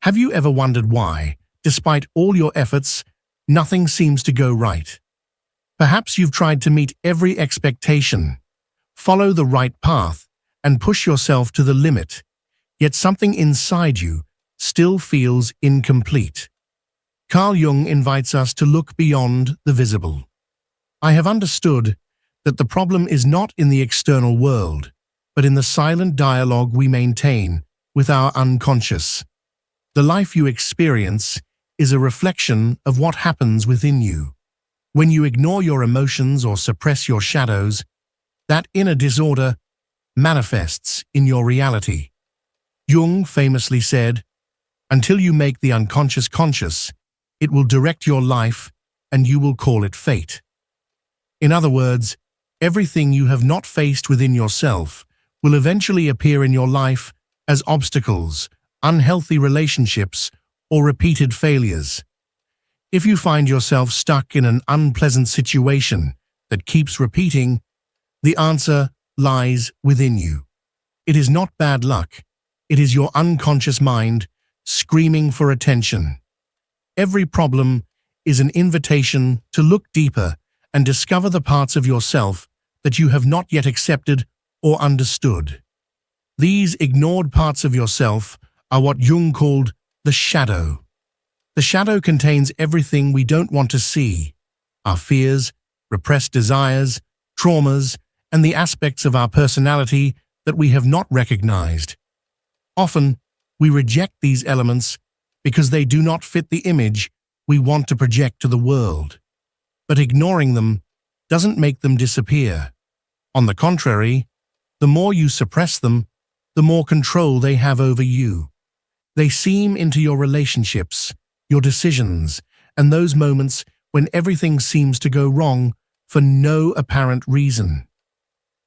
Have you ever wondered why, despite all your efforts, nothing seems to go right? Perhaps you've tried to meet every expectation, follow the right path, and push yourself to the limit, yet something inside you still feels incomplete. Carl Jung invites us to look beyond the visible. I have understood that the problem is not in the external world, but in the silent dialogue we maintain with our unconscious. The life you experience is a reflection of what happens within you. When you ignore your emotions or suppress your shadows, that inner disorder manifests in your reality. Jung famously said, "Until you make the unconscious conscious, it will direct your life and you will call it fate." In other words, everything you have not faced within yourself will eventually appear in your life as obstacles, unhealthy relationships, or repeated failures. If you find yourself stuck in an unpleasant situation that keeps repeating, the answer lies within you. It is not bad luck. It is your unconscious mind screaming for attention. Every problem is an invitation to look deeper and discover the parts of yourself that you have not yet accepted or understood. These ignored parts of yourself are what Jung called the shadow. The shadow contains everything we don't want to see: our fears, repressed desires, traumas, and the aspects of our personality that we have not recognized. Often, we reject these elements because they do not fit the image we want to project to the world. But ignoring them doesn't make them disappear. On the contrary, the more you suppress them, the more control they have over you. They seep into your relationships, your decisions, and those moments when everything seems to go wrong for no apparent reason.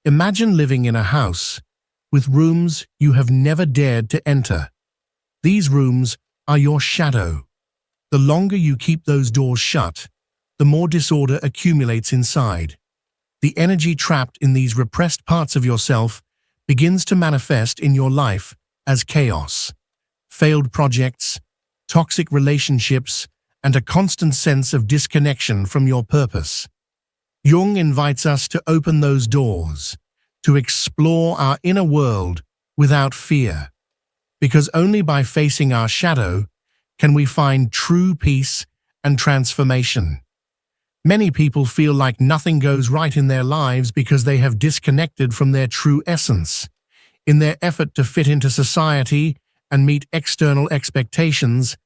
Imagine living in a house with rooms you have never dared to enter. These rooms are your shadow. The longer you keep those doors shut, the more disorder accumulates inside. The energy trapped in these repressed parts of yourself begins to manifest in your life as chaos, failed projects, toxic relationships, and a constant sense of disconnection from your purpose. Jung invites us to open those doors, to explore our inner world without fear, because only by facing our shadow can we find true peace and transformation. Many people feel like nothing goes right in their lives because they have disconnected from their true essence. In their effort to fit into society and meet external expectations,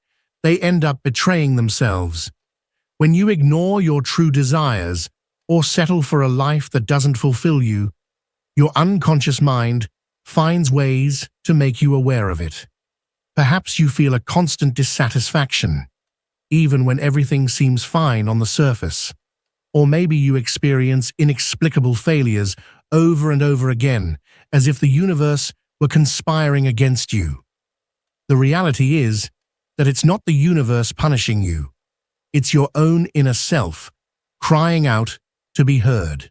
they end up betraying themselves. When you ignore your true desires or settle for a life that doesn't fulfill you, your unconscious mind finds ways to make you aware of it. Perhaps you feel a constant dissatisfaction, even when everything seems fine on the surface. Or maybe you experience inexplicable failures over and over again, as if the universe were conspiring against you. The reality is that it's not the universe punishing you. It's your own inner self, crying out to be heard.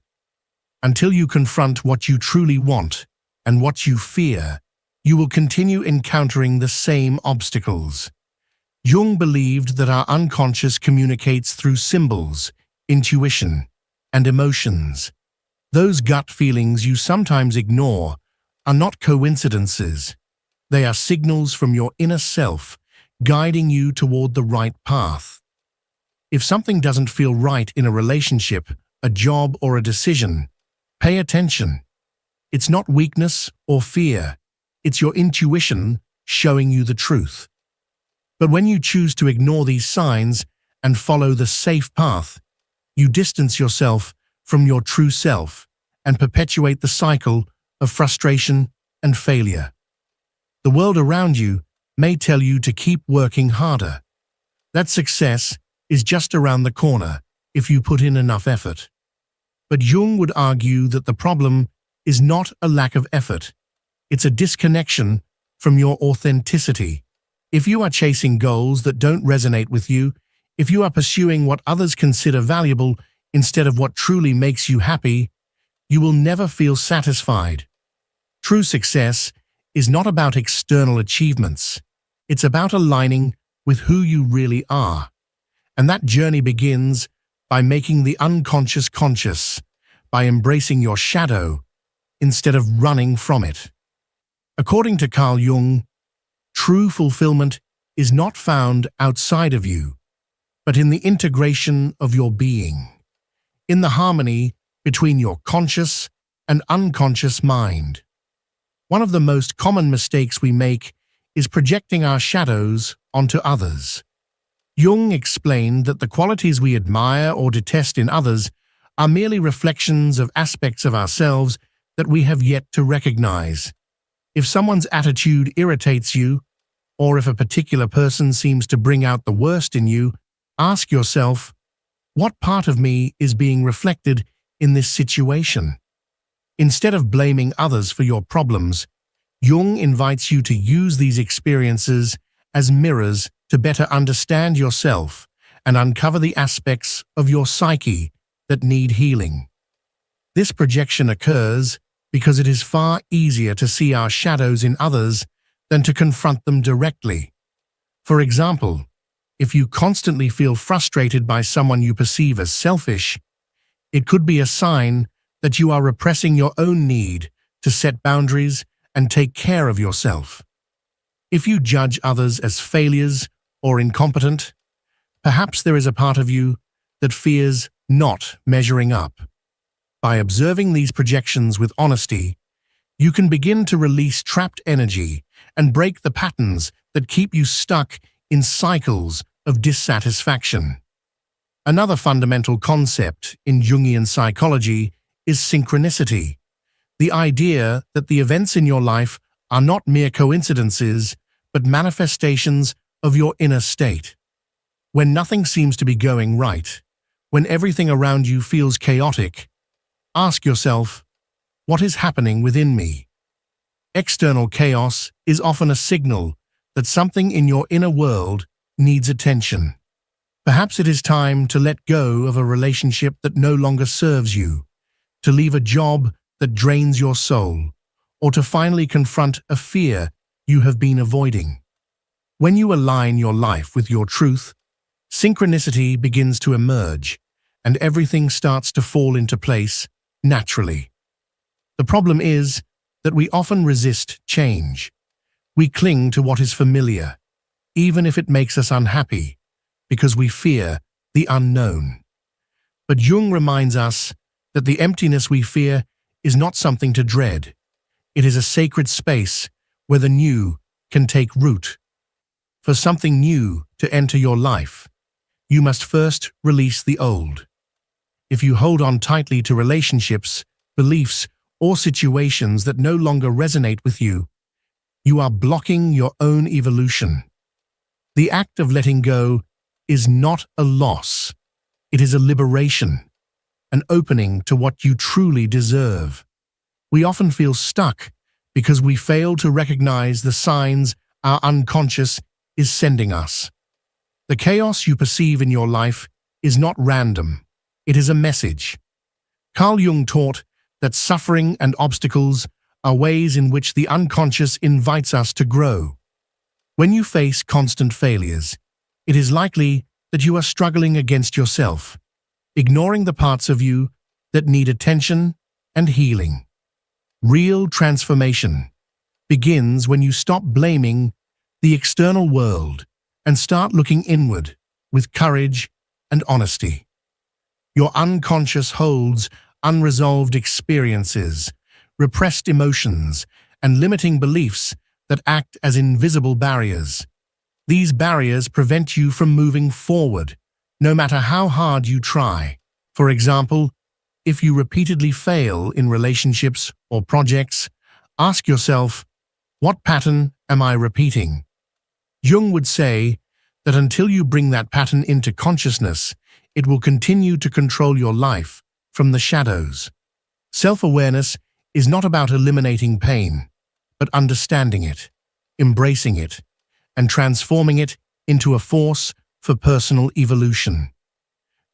Until you confront what you truly want and what you fear, you will continue encountering the same obstacles. Jung believed that our unconscious communicates through symbols, intuition, and emotions. Those gut feelings you sometimes ignore are not coincidences. They are signals from your inner self, guiding you toward the right path. If something doesn't feel right in a relationship, a job, or a decision, pay attention. It's not weakness or fear. It's your intuition showing you the truth. But when you choose to ignore these signs and follow the safe path, you distance yourself from your true self and perpetuate the cycle of frustration and failure. The world around you may tell you to keep working harder. That success is just around the corner if you put in enough effort. But Jung would argue that the problem is not a lack of effort. It's a disconnection from your authenticity. If you are chasing goals that don't resonate with you, if you are pursuing what others consider valuable instead of what truly makes you happy, you will never feel satisfied. True success is not about external achievements. It's about aligning with who you really are. And that journey begins by making the unconscious conscious, by embracing your shadow instead of running from it. According to Carl Jung, true fulfillment is not found outside of you, but in the integration of your being, in the harmony between your conscious and unconscious mind. One of the most common mistakes we make is projecting our shadows onto others. Jung explained that the qualities we admire or detest in others are merely reflections of aspects of ourselves that we have yet to recognize. If someone's attitude irritates you, or if a particular person seems to bring out the worst in you, ask yourself, what part of me is being reflected in this situation? Instead of blaming others for your problems, Jung invites you to use these experiences as mirrors to better understand yourself and uncover the aspects of your psyche that need healing. This projection occurs because it is far easier to see our shadows in others than to confront them directly. For example, if you constantly feel frustrated by someone you perceive as selfish, it could be a sign that you are repressing your own need to set boundaries and take care of yourself. If you judge others as failures or incompetent, perhaps there is a part of you that fears not measuring up. By observing these projections with honesty, you can begin to release trapped energy and break the patterns that keep you stuck in cycles of dissatisfaction. Another fundamental concept in Jungian psychology is synchronicity, the idea that the events in your life are not mere coincidences, but manifestations of your inner state. When nothing seems to be going right, when everything around you feels chaotic, ask yourself, what is happening within me? External chaos is often a signal that something in your inner world needs attention. Perhaps it is time to let go of a relationship that no longer serves you, to leave a job that drains your soul, or to finally confront a fear you have been avoiding. When you align your life with your truth, synchronicity begins to emerge, and everything starts to fall into place naturally. The problem is that we often resist change. We cling to what is familiar, even if it makes us unhappy, because we fear the unknown. But Jung reminds us that the emptiness we fear is not something to dread. It is a sacred space where the new can take root. For something new to enter your life, you must first release the old. If you hold on tightly to relationships, beliefs, or situations that no longer resonate with you, you are blocking your own evolution. The act of letting go is not a loss. It is a liberation, an opening to what you truly deserve. We often feel stuck because we fail to recognize the signs our unconscious is sending us. The chaos you perceive in your life is not random. It is a message. Carl Jung taught that suffering and obstacles are ways in which the unconscious invites us to grow. When you face constant failures, it is likely that you are struggling against yourself, ignoring the parts of you that need attention and healing. Real transformation begins when you stop blaming the external world and start looking inward with courage and honesty. Your unconscious holds unresolved experiences, repressed emotions, and limiting beliefs that act as invisible barriers. These barriers prevent you from moving forward, no matter how hard you try. For example, if you repeatedly fail in relationships or projects, ask yourself, what pattern am I repeating? Jung would say that until you bring that pattern into consciousness, it will continue to control your life from the shadows. Self-awareness is not about eliminating pain, but understanding it, embracing it, and transforming it into a force for personal evolution.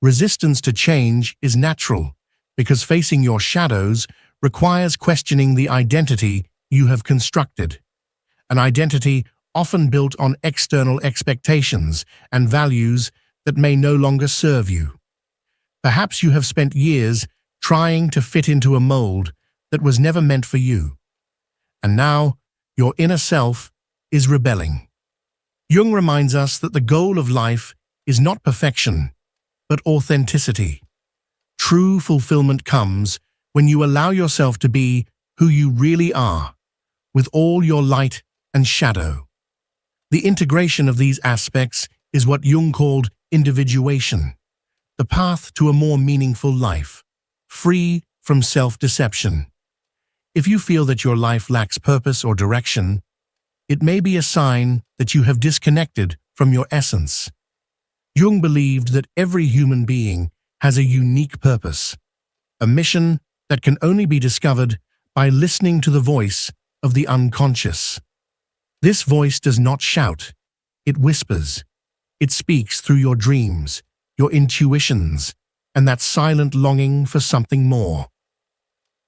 Resistance to change is natural because facing your shadows requires questioning the identity you have constructed. An identity often built on external expectations and values that may no longer serve you. Perhaps you have spent years trying to fit into a mold that was never meant for you, and now your inner self is rebelling. Jung reminds us that the goal of life is not perfection, but authenticity. True fulfillment comes when you allow yourself to be who you really are, with all your light and shadow. The integration of these aspects is what Jung called individuation, the path to a more meaningful life, free from self-deception. If you feel that your life lacks purpose or direction, it may be a sign that you have disconnected from your essence. Jung believed that every human being has a unique purpose, a mission that can only be discovered by listening to the voice of the unconscious. This voice does not shout, it whispers. It speaks through your dreams, your intuitions, and that silent longing for something more.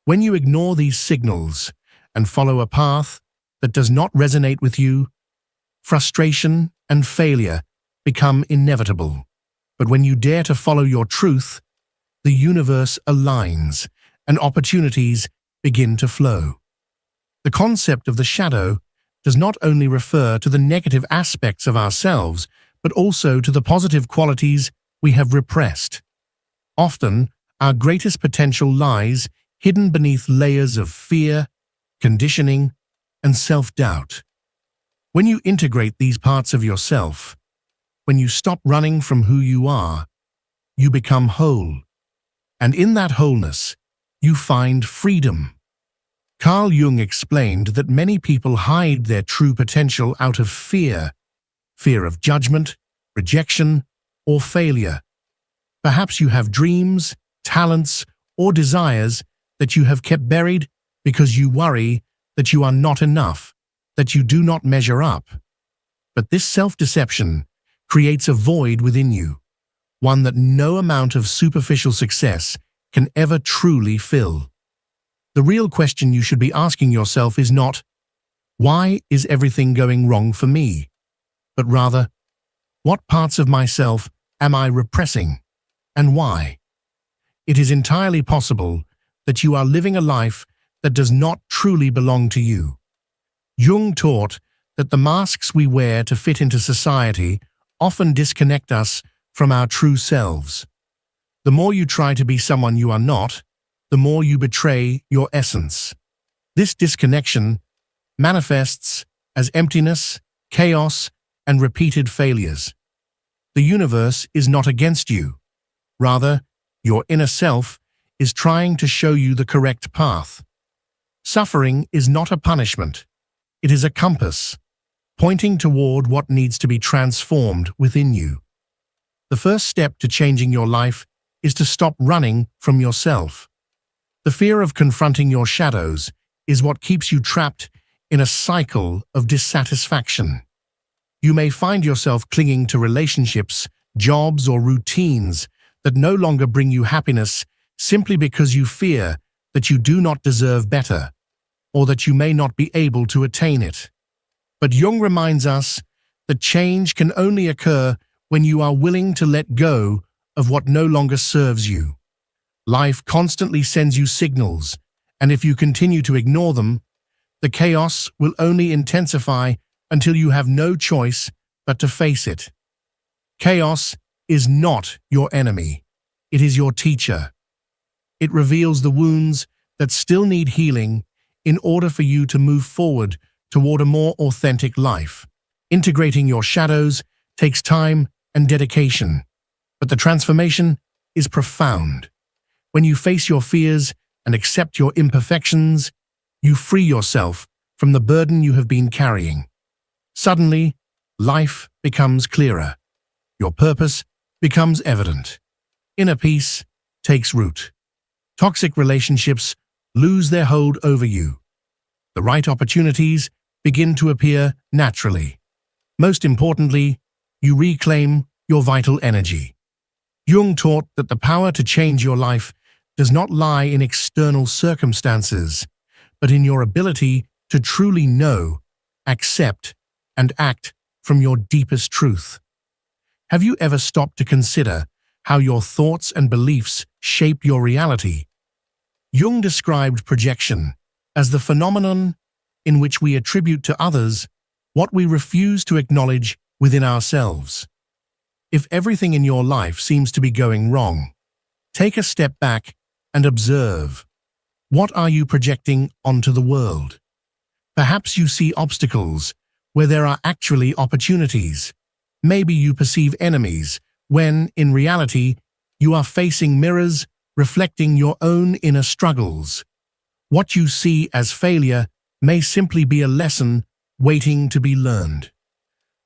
When you ignore these signals and follow a path that does not resonate with you, frustration and failure become inevitable. But when you dare to follow your truth, the universe aligns and opportunities begin to flow. The concept of the shadow does not only refer to the negative aspects of ourselves, but also to the positive qualities we have repressed. Often, our greatest potential lies hidden beneath layers of fear, conditioning, and self-doubt. When you integrate these parts of yourself, when you stop running from who you are, you become whole. And in that wholeness, you find freedom. Carl Jung explained that many people hide their true potential out of fear of judgment, rejection, or failure. Perhaps you have dreams, talents, or desires that you have kept buried because you worry that you are not enough, that you do not measure up. But this self-deception creates a void within you, one that no amount of superficial success can ever truly fill. The real question you should be asking yourself is not, why is everything going wrong for me? But rather, what parts of myself am I repressing, and why? It is entirely possible that you are living a life that does not truly belong to you. Jung taught that the masks we wear to fit into society often disconnect us from our true selves. The more you try to be someone you are not, the more you betray your essence. This disconnection manifests as emptiness, chaos, and repeated failures. The universe is not against you. Rather, your inner self is trying to show you the correct path. Suffering is not a punishment. It is a compass, pointing toward what needs to be transformed within you. The first step to changing your life is to stop running from yourself. The fear of confronting your shadows is what keeps you trapped in a cycle of dissatisfaction. You may find yourself clinging to relationships, jobs, or routines that no longer bring you happiness simply because you fear that you do not deserve better, or that you may not be able to attain it. But Jung reminds us that change can only occur when you are willing to let go of what no longer serves you. Life constantly sends you signals, and if you continue to ignore them, the chaos will only intensify until you have no choice but to face it. Chaos is not your enemy. It is your teacher. It reveals the wounds that still need healing in order for you to move forward toward a more authentic life. Integrating your shadows takes time and dedication, but the transformation is profound. When you face your fears and accept your imperfections, you free yourself from the burden you have been carrying. Suddenly, life becomes clearer. Your purpose becomes evident. Inner peace takes root. Toxic relationships lose their hold over you. The right opportunities begin to appear naturally. Most importantly, you reclaim your vital energy. Jung taught that the power to change your life does not lie in external circumstances, but in your ability to truly know, accept, and act from your deepest truth. Have you ever stopped to consider how your thoughts and beliefs shape your reality? Jung described projection as the phenomenon in which we attribute to others what we refuse to acknowledge within ourselves. If everything in your life seems to be going wrong, take a step back and observe. What are you projecting onto the world? Perhaps you see obstacles where there are actually opportunities. Maybe you perceive enemies when, in reality, you are facing mirrors reflecting your own inner struggles. What you see as failure may simply be a lesson waiting to be learned.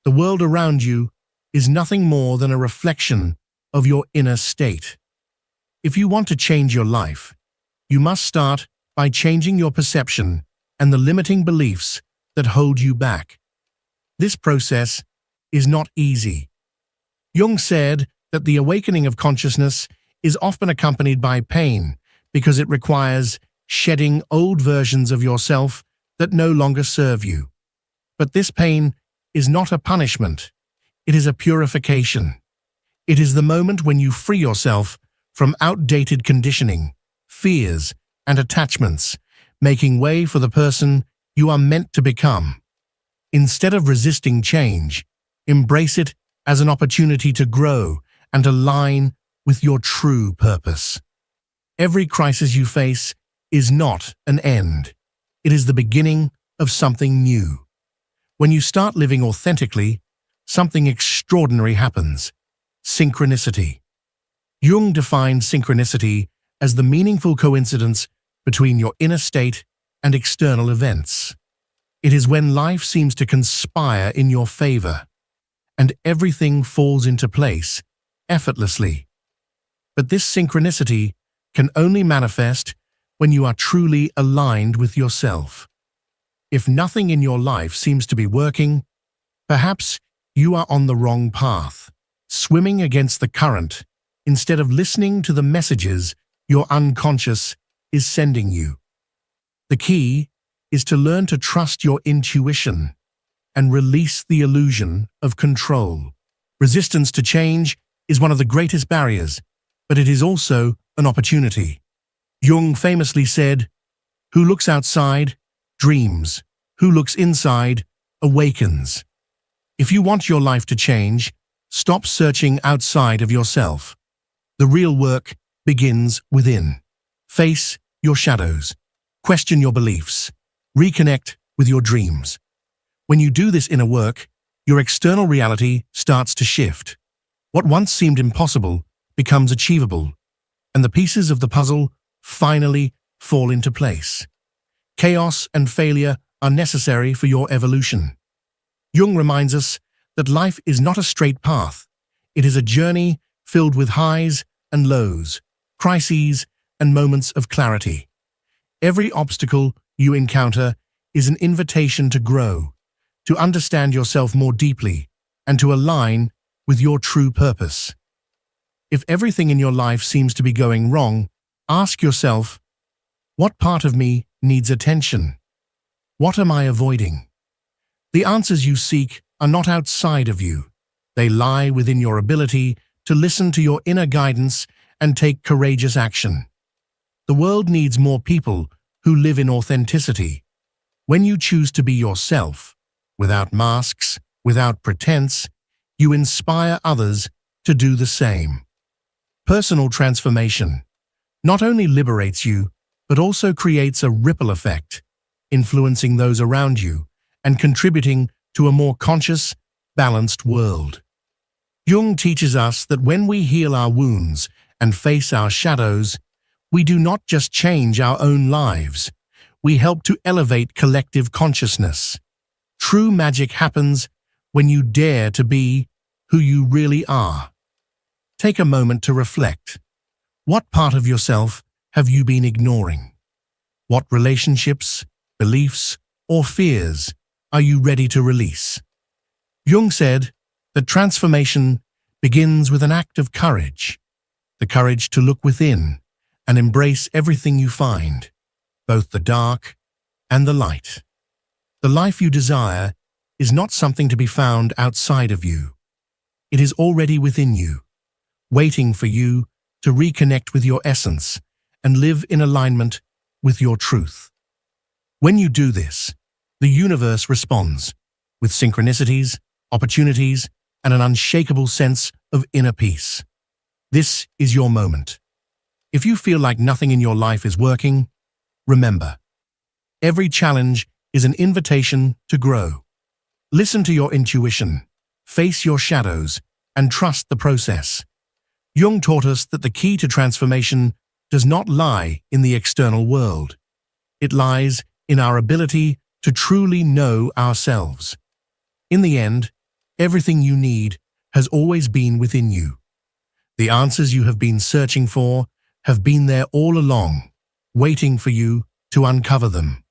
The world around you is nothing more than a reflection of your inner state. If you want to change your life, you must start by changing your perception and the limiting beliefs that hold you back. This process is not easy. Jung said that the awakening of consciousness is often accompanied by pain because it requires shedding old versions of yourself that no longer serve you. But this pain is not a punishment. It is a purification. It is the moment when you free yourself from outdated conditioning, fears, and attachments, making way for the person you are meant to become. Instead of resisting change, embrace it as an opportunity to grow and align with your true purpose. Every crisis you face is not an end. It is the beginning of something new. When you start living authentically, something extraordinary happens. Synchronicity. Jung defined synchronicity as the meaningful coincidence between your inner state and external events. It is when life seems to conspire in your favor, and everything falls into place effortlessly. But this synchronicity can only manifest when you are truly aligned with yourself. If nothing in your life seems to be working, perhaps you are on the wrong path, swimming against the current instead of listening to the messages your unconscious is sending you. The key is to learn to trust your intuition and release the illusion of control. Resistance to change is one of the greatest barriers, but it is also an opportunity. Jung famously said, "Who looks outside dreams. Who looks inside awakens." If you want your life to change, stop searching outside of yourself. The real work begins within. Face your shadows. Question your beliefs. Reconnect with your dreams. When you do this inner work, your external reality starts to shift. What once seemed impossible becomes achievable, and the pieces of the puzzle finally fall into place. Chaos and failure are necessary for your evolution. Jung reminds us that life is not a straight path. It is a journey filled with highs and lows, crises and moments of clarity. Every obstacle you encounter is an invitation to grow, to understand yourself more deeply, and to align with your true purpose. If everything in your life seems to be going wrong, ask yourself, what part of me needs attention? What am I avoiding? The answers you seek are not outside of you. They lie within your ability to listen to your inner guidance and take courageous action. The world needs more people who live in authenticity. When you choose to be yourself, without masks, without pretense, you inspire others to do the same. Personal transformation not only liberates you, but also creates a ripple effect, influencing those around you and contributing to a more conscious, balanced world. Jung teaches us that when we heal our wounds and face our shadows, we do not just change our own lives, we help to elevate collective consciousness. True magic happens when you dare to be who you really are. Take a moment to reflect. What part of yourself have you been ignoring? What relationships, beliefs, or fears are you ready to release? Jung said that transformation begins with an act of courage, the courage to look within and embrace everything you find, both the dark and the light. The life you desire is not something to be found outside of you. It is already within you, waiting for you to reconnect with your essence and live in alignment with your truth. When you do this, the universe responds with synchronicities, opportunities, and an unshakable sense of inner peace. This is your moment. If you feel like nothing in your life is working, remember, every challenge is an invitation to grow. Listen to your intuition, face your shadows, and trust the process. Jung taught us that the key to transformation does not lie in the external world. It lies in our ability to truly know ourselves. In the end, everything you need has always been within you. The answers you have been searching for have been there all along, waiting for you to uncover them.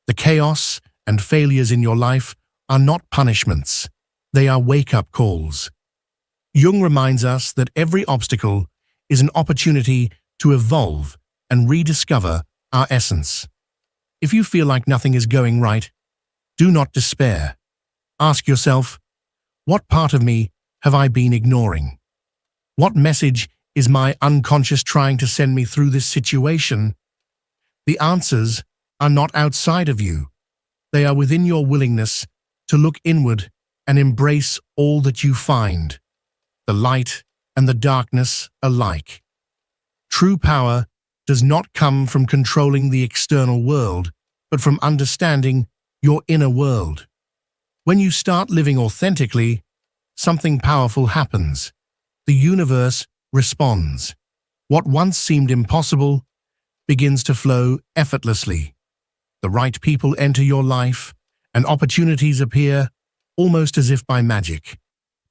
The chaos and failures in your life are not punishments, they are wake-up calls. Jung reminds us that every obstacle is an opportunity to evolve and rediscover our essence. If you feel like nothing is going right, do not despair. Ask yourself, what part of me have I been ignoring? What message is my unconscious trying to send me through this situation? The answers are not outside of you. They are within your willingness to look inward and embrace all that you find, the light and the darkness alike. True power does not come from controlling the external world, but from understanding your inner world. When you start living authentically, something powerful happens. The universe responds. What once seemed impossible begins to flow effortlessly. The right people enter your life, and opportunities appear almost as if by magic.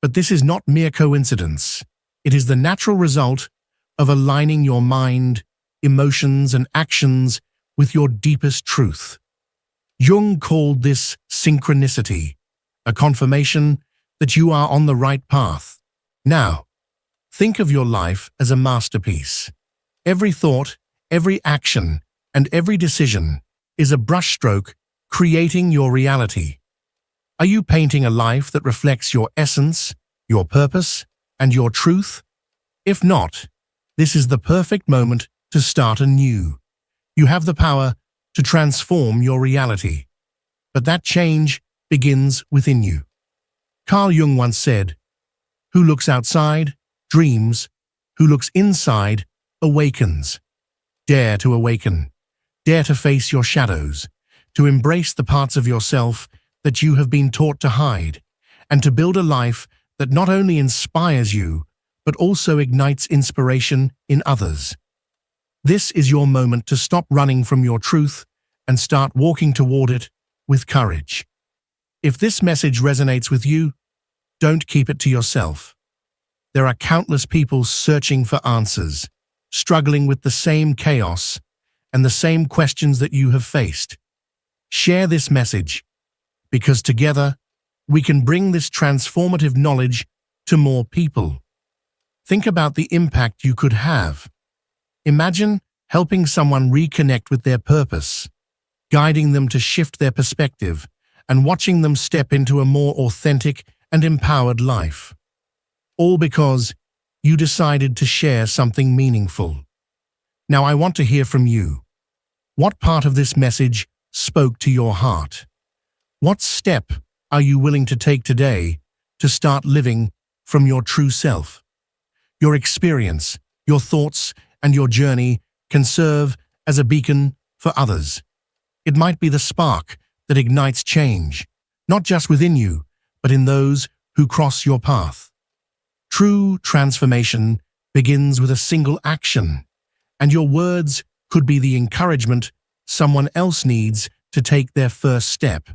But this is not mere coincidence. It is the natural result of aligning your mind, emotions, and actions with your deepest truth. Jung called this synchronicity, a confirmation that you are on the right path. Now, think of your life as a masterpiece. Every thought, every action, and every decision is a brushstroke creating your reality. Are you painting a life that reflects your essence, your purpose, and your truth? If not, this is the perfect moment to start anew. You have the power to transform your reality. But that change begins within you. Carl Jung once said, "Who looks outside, dreams. Who looks inside, awakens." Dare to awaken. Dare to face your shadows, to embrace the parts of yourself that you have been taught to hide, and to build a life that not only inspires you, but also ignites inspiration in others. This is your moment to stop running from your truth and start walking toward it with courage. If this message resonates with you, don't keep it to yourself. There are countless people searching for answers, struggling with the same chaos and the same questions that you have faced. Share this message, because together we can bring this transformative knowledge to more people. Think about the impact you could have. Imagine helping someone reconnect with their purpose, guiding them to shift their perspective, and watching them step into a more authentic and empowered life. All because you decided to share something meaningful. Now I want to hear from you. What part of this message spoke to your heart? What step are you willing to take today to start living from your true self? Your experience, your thoughts, and your journey can serve as a beacon for others. It might be the spark that ignites change, not just within you, but in those who cross your path. True transformation begins with a single action, and your words could be the encouragement someone else needs to take their first step.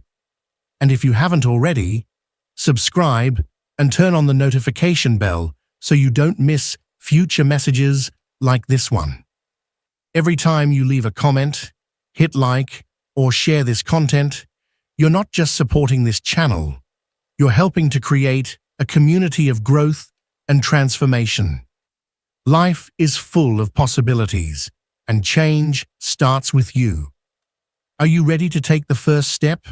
And if you haven't already, subscribe and turn on the notification bell so you don't miss future messages like this one. Every time you leave a comment, hit like, or share this content, you're not just supporting this channel, you're helping to create a community of growth and transformation. Life is full of possibilities, and change starts with you. Are you ready to take the first step?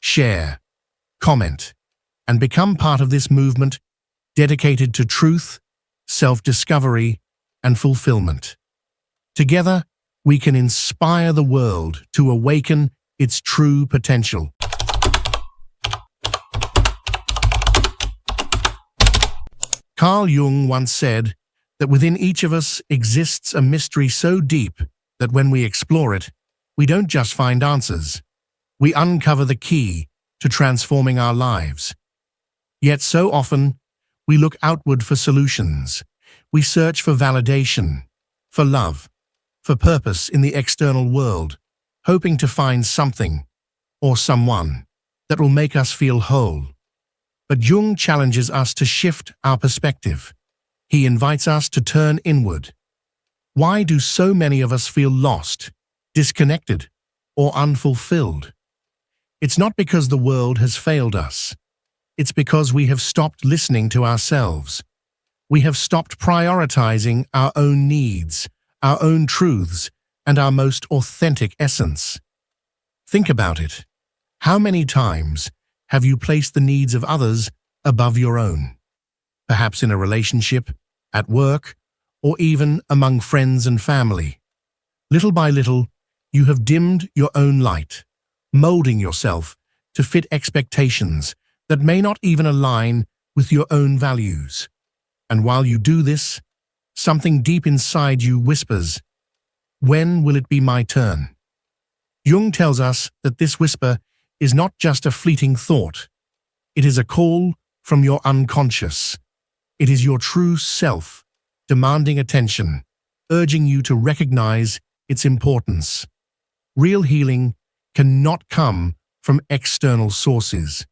Share, comment, and become part of this movement dedicated to truth, self-discovery, and fulfillment. Together, we can inspire the world to awaken its true potential. Carl Jung once said that within each of us exists a mystery so deep that when we explore it, we don't just find answers. We uncover the key to transforming our lives. Yet so often, we look outward for solutions. We search for validation, for love, for purpose in the external world, hoping to find something or someone that will make us feel whole. But Jung challenges us to shift our perspective. He invites us to turn inward. Why do so many of us feel lost, disconnected, or unfulfilled? It's not because the world has failed us. It's because we have stopped listening to ourselves. We have stopped prioritizing our own needs, our own truths, and our most authentic essence. Think about it. How many times have you placed the needs of others above your own? Perhaps in a relationship, at work, or even among friends and family. Little by little, you have dimmed your own light, molding yourself to fit expectations that may not even align with your own values. And while you do this, something deep inside you whispers, "When will it be my turn?" Jung tells us that this whisper is not just a fleeting thought. It is a call from your unconscious. It is your true self, demanding attention, urging you to recognize its importance. Real healing cannot come from external sources.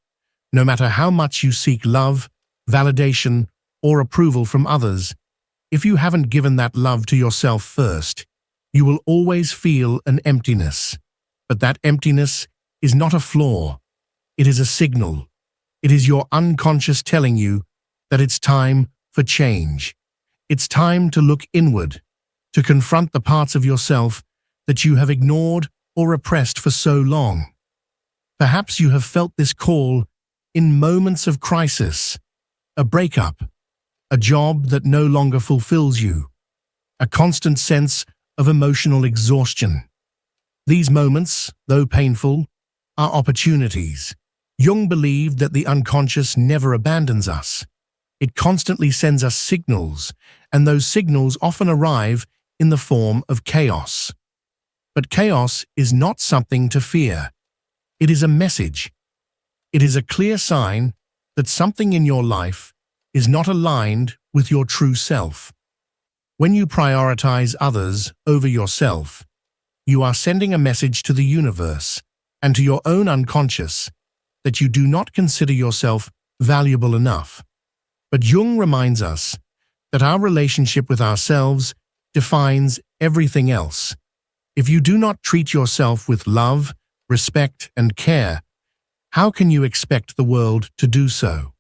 No matter how much you seek love, validation, or approval from others, if you haven't given that love to yourself first, you will always feel an emptiness. But that emptiness is not a flaw. It is a signal. It is your unconscious telling you that it's time for change. It's time to look inward, to confront the parts of yourself that you have ignored or repressed for so long. Perhaps you have felt this call in moments of crisis, a breakup, a job that no longer fulfills you, a constant sense of emotional exhaustion. These moments, though painful, are opportunities. Jung believed that the unconscious never abandons us. It constantly sends us signals, and those signals often arrive in the form of chaos. But chaos is not something to fear. It is a message. It is a clear sign that something in your life is not aligned with your true self. When you prioritize others over yourself, you are sending a message to the universe and to your own unconscious that you do not consider yourself valuable enough. But Jung reminds us that our relationship with ourselves defines everything else. If you do not treat yourself with love, respect, and care, how can you expect the world to do so?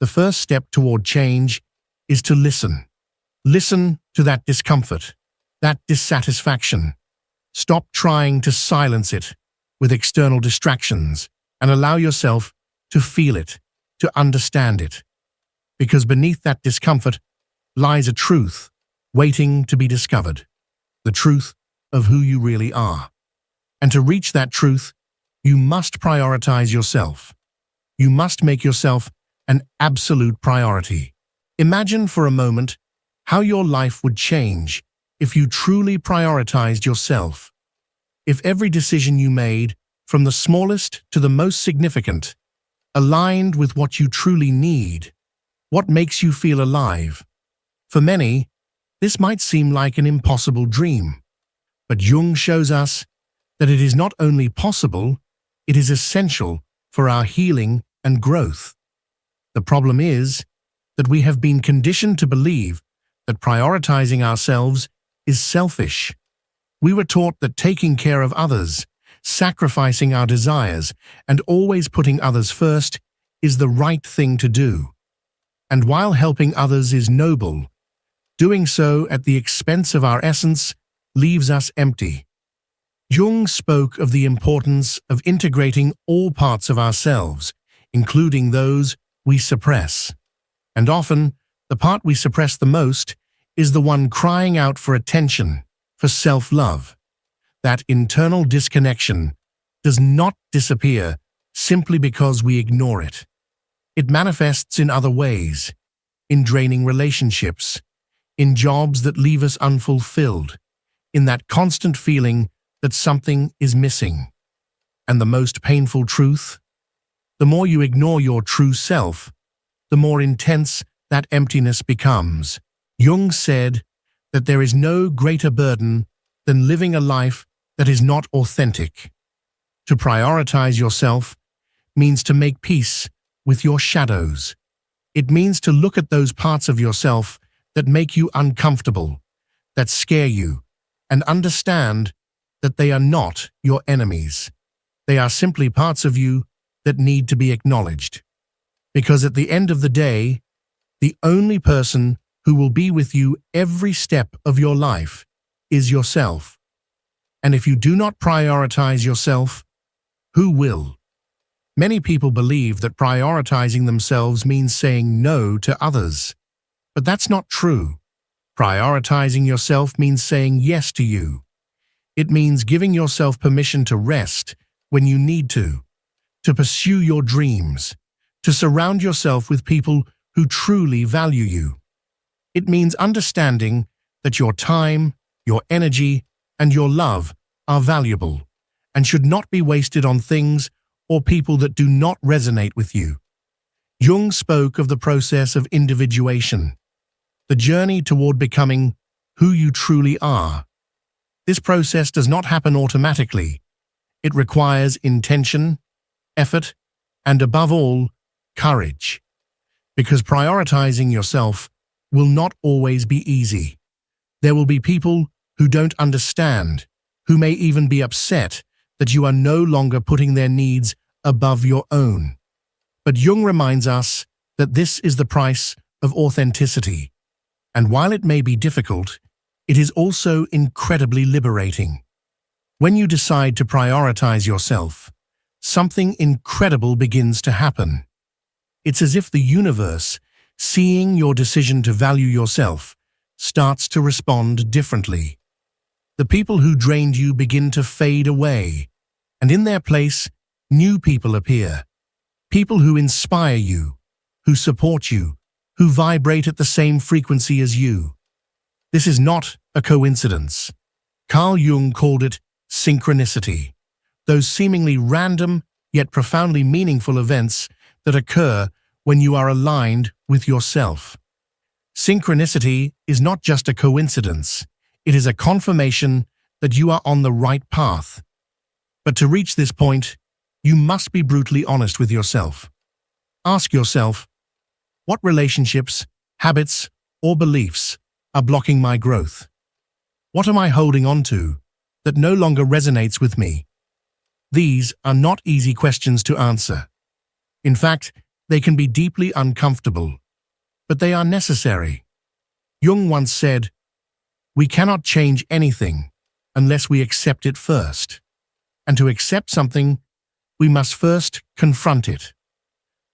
The first step toward change is to listen. Listen to that discomfort, that dissatisfaction. Stop trying to silence it with external distractions and allow yourself to feel it, to understand it. Because beneath that discomfort lies a truth waiting to be discovered, the truth of who you really are. And to reach that truth, you must prioritize yourself. You must make yourself an absolute priority. Imagine for a moment how your life would change if you truly prioritized yourself. If every decision you made, from the smallest to the most significant, aligned with what you truly need, what makes you feel alive. For many, this might seem like an impossible dream, but Jung shows us that it is not only possible, it is essential for our healing and growth. The problem is that we have been conditioned to believe that prioritizing ourselves is selfish. We were taught that taking care of others, sacrificing our desires, and always putting others first is the right thing to do. And while helping others is noble, doing so at the expense of our essence leaves us empty. Jung spoke of the importance of integrating all parts of ourselves including those we suppress. And often, the part we suppress the most is the one crying out for attention, for self-love. That internal disconnection does not disappear simply because we ignore it. It manifests in other ways, in draining relationships, in jobs that leave us unfulfilled, in that constant feeling that something is missing. And the most painful truth? The more you ignore your true self, the more intense that emptiness becomes. Jung said that there is no greater burden than living a life that is not authentic. To prioritize yourself means to make peace with your shadows. It means to look at those parts of yourself that make you uncomfortable, that scare you, and understand that they are not your enemies. They are simply parts of you that need to be acknowledged. Because at the end of the day, the only person who will be with you every step of your life is yourself. And if you do not prioritize yourself, who will? Many people believe that prioritizing themselves means saying no to others. But that's not true. Prioritizing yourself means saying yes to you. It means giving yourself permission to rest when you need to pursue your dreams, to surround yourself with people who truly value you. It means understanding that your time, your energy, and your love are valuable and should not be wasted on things or people that do not resonate with you. Jung spoke of the process of individuation, the journey toward becoming who you truly are. This process does not happen automatically. It requires intention, effort, and above all, courage. Because prioritizing yourself will not always be easy. There will be people who don't understand, who may even be upset that you are no longer putting their needs above your own. But Jung reminds us that this is the price of authenticity. And while it may be difficult, it is also incredibly liberating. When you decide to prioritize yourself, something incredible begins to happen. It's as if the universe, seeing your decision to value yourself, starts to respond differently. The people who drained you begin to fade away, and in their place, new people appear. People who inspire you, who support you, who vibrate at the same frequency as you. This is not a coincidence. Carl Jung called it synchronicity, those seemingly random yet profoundly meaningful events that occur when you are aligned with yourself. Synchronicity is not just a coincidence, it is a confirmation that you are on the right path. But to reach this point, you must be brutally honest with yourself. Ask yourself, what relationships, habits, or beliefs are blocking my growth? What am I holding on to that no longer resonates with me? These are not easy questions to answer. In fact, they can be deeply uncomfortable, but they are necessary. Jung once said, "We cannot change anything unless we accept it first. And to accept something, we must first confront it."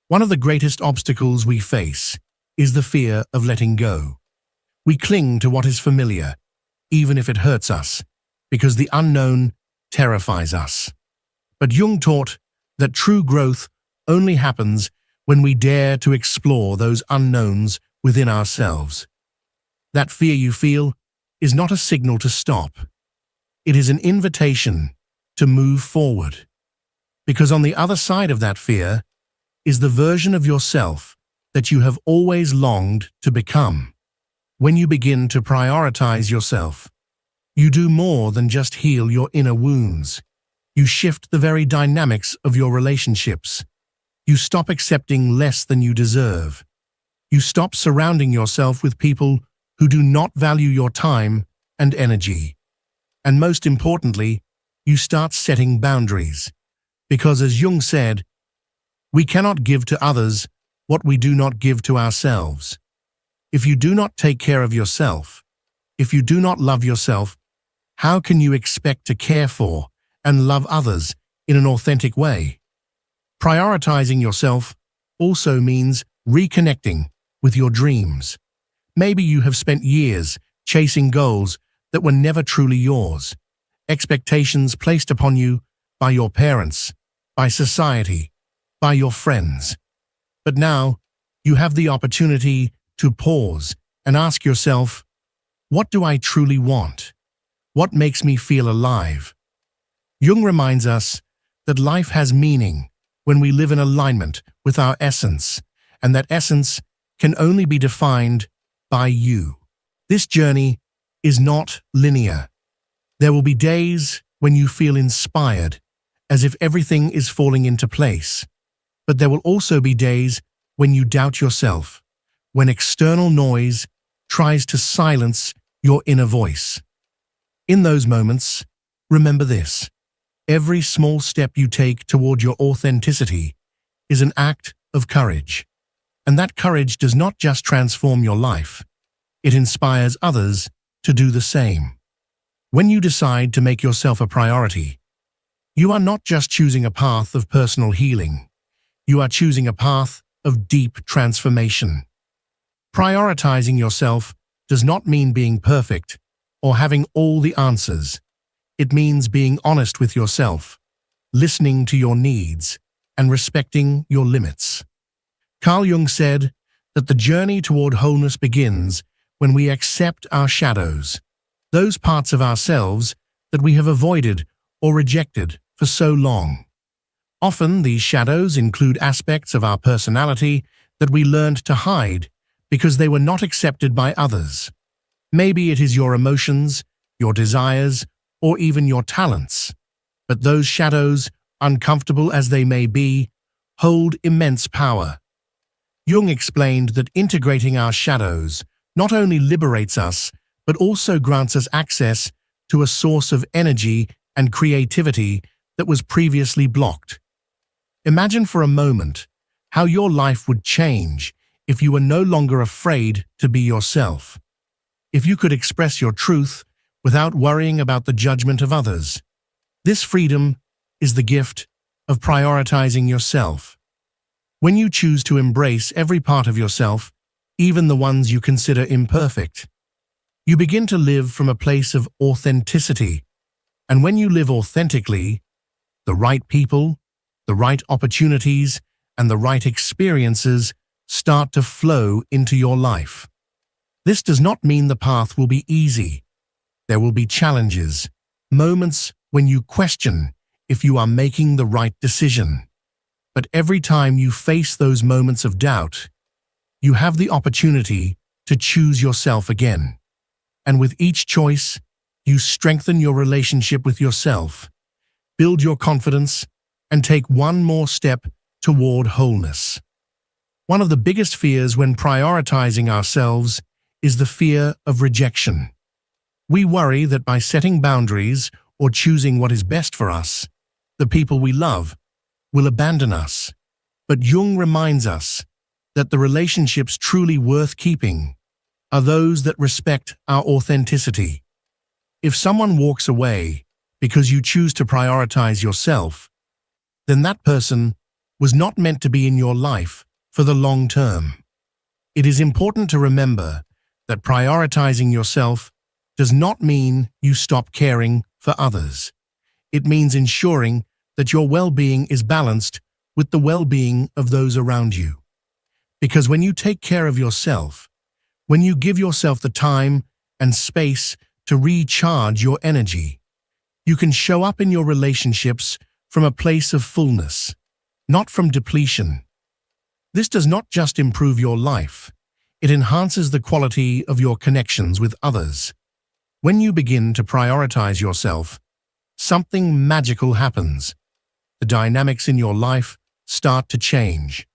One of the greatest obstacles we face is the fear of letting go. We cling to what is familiar, even if it hurts us, because the unknown terrifies us. But Jung taught that true growth only happens when we dare to explore those unknowns within ourselves. That fear you feel is not a signal to stop. It is an invitation to move forward. Because on the other side of that fear is the version of yourself that you have always longed to become. When you begin to prioritize yourself, you do more than just heal your inner wounds. You shift the very dynamics of your relationships. You stop accepting less than you deserve. You stop surrounding yourself with people who do not value your time and energy. And most importantly, you start setting boundaries. Because as Jung said, we cannot give to others what we do not give to ourselves. If you do not take care of yourself, if you do not love yourself, how can you expect to care for and love others in an authentic way? Prioritizing yourself also means reconnecting with your dreams. Maybe you have spent years chasing goals that were never truly yours, expectations placed upon you by your parents, by society, by your friends. But now, you have the opportunity to pause and ask yourself, what do I truly want? What makes me feel alive? Jung reminds us that life has meaning when we live in alignment with our essence, and that essence can only be defined by you. This journey is not linear. There will be days when you feel inspired, as if everything is falling into place. But there will also be days when you doubt yourself, when external noise tries to silence your inner voice. In those moments, remember this: every small step you take toward your authenticity is an act of courage. And that courage does not just transform your life, it inspires others to do the same. When you decide to make yourself a priority, you are not just choosing a path of personal healing, you are choosing a path of deep transformation. Prioritizing yourself does not mean being perfect or having all the answers. It means being honest with yourself, listening to your needs, and respecting your limits. Carl Jung said that the journey toward wholeness begins when we accept our shadows, those parts of ourselves that we have avoided or rejected for so long. Often these shadows include aspects of our personality that we learned to hide because they were not accepted by others. Maybe it is your emotions, your desires, or even your talents. But those shadows, uncomfortable as they may be, hold immense power. Jung explained that integrating our shadows not only liberates us, but also grants us access to a source of energy and creativity that was previously blocked. Imagine for a moment how your life would change if you were no longer afraid to be yourself. If you could express your truth without worrying about the judgment of others. This freedom is the gift of prioritizing yourself. When you choose to embrace every part of yourself, even the ones you consider imperfect, you begin to live from a place of authenticity. And when you live authentically, the right people, the right opportunities, and the right experiences start to flow into your life. This does not mean the path will be easy. There will be challenges, moments when you question if you are making the right decision. But every time you face those moments of doubt, you have the opportunity to choose yourself again. And with each choice, you strengthen your relationship with yourself, build your confidence, and take one more step toward wholeness. One of the biggest fears when prioritizing ourselves is the fear of rejection. We worry that by setting boundaries or choosing what is best for us, the people we love will abandon us. But Jung reminds us that the relationships truly worth keeping are those that respect our authenticity. If someone walks away because you choose to prioritize yourself, then that person was not meant to be in your life for the long term. It is important to remember that prioritizing yourself does not mean you stop caring for others. It means ensuring that your well-being is balanced with the well-being of those around you. Because when you take care of yourself, when you give yourself the time and space to recharge your energy, you can show up in your relationships from a place of fullness, not from depletion. This does not just improve your life, it enhances the quality of your connections with others. When you begin to prioritize yourself, something magical happens. The dynamics in your life start to change.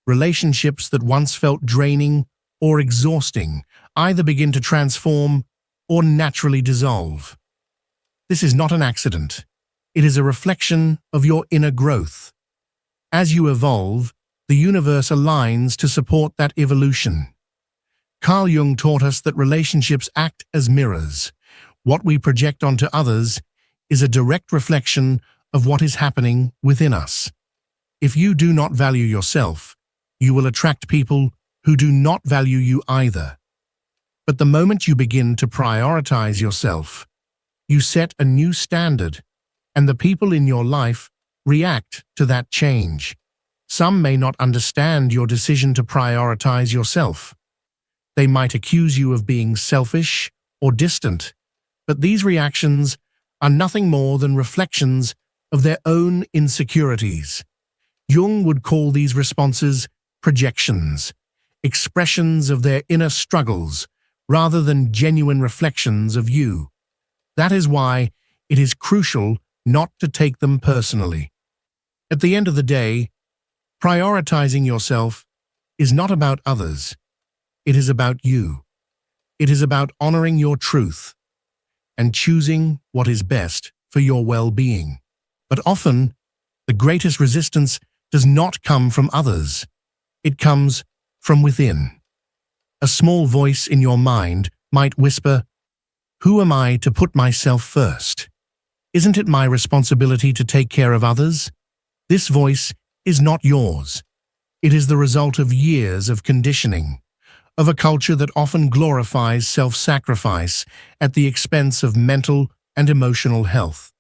Relationships that once felt draining or exhausting either begin to transform or naturally dissolve. This is not an accident. It is a reflection of your inner growth. As you evolve, the universe aligns to support that evolution. Carl Jung taught us that relationships act as mirrors. What we project onto others is a direct reflection of what is happening within us. If you do not value yourself, you will attract people who do not value you either. But the moment you begin to prioritize yourself, you set a new standard, and the people in your life react to that change. Some may not understand your decision to prioritize yourself. They might accuse you of being selfish or distant, but these reactions are nothing more than reflections of their own insecurities. Jung would call these responses projections, expressions of their inner struggles, rather than genuine reflections of you. That is why it is crucial not to take them personally. At the end of the day, prioritizing yourself is not about others. It is about you. It is about honoring your truth and choosing what is best for your well-being. But often, the greatest resistance does not come from others. It comes from within. A small voice in your mind might whisper, "Who am I to put myself first? Isn't it my responsibility to take care of others?" This voice is not yours. It is the result of years of conditioning, of a culture that often glorifies self-sacrifice at the expense of mental and emotional health.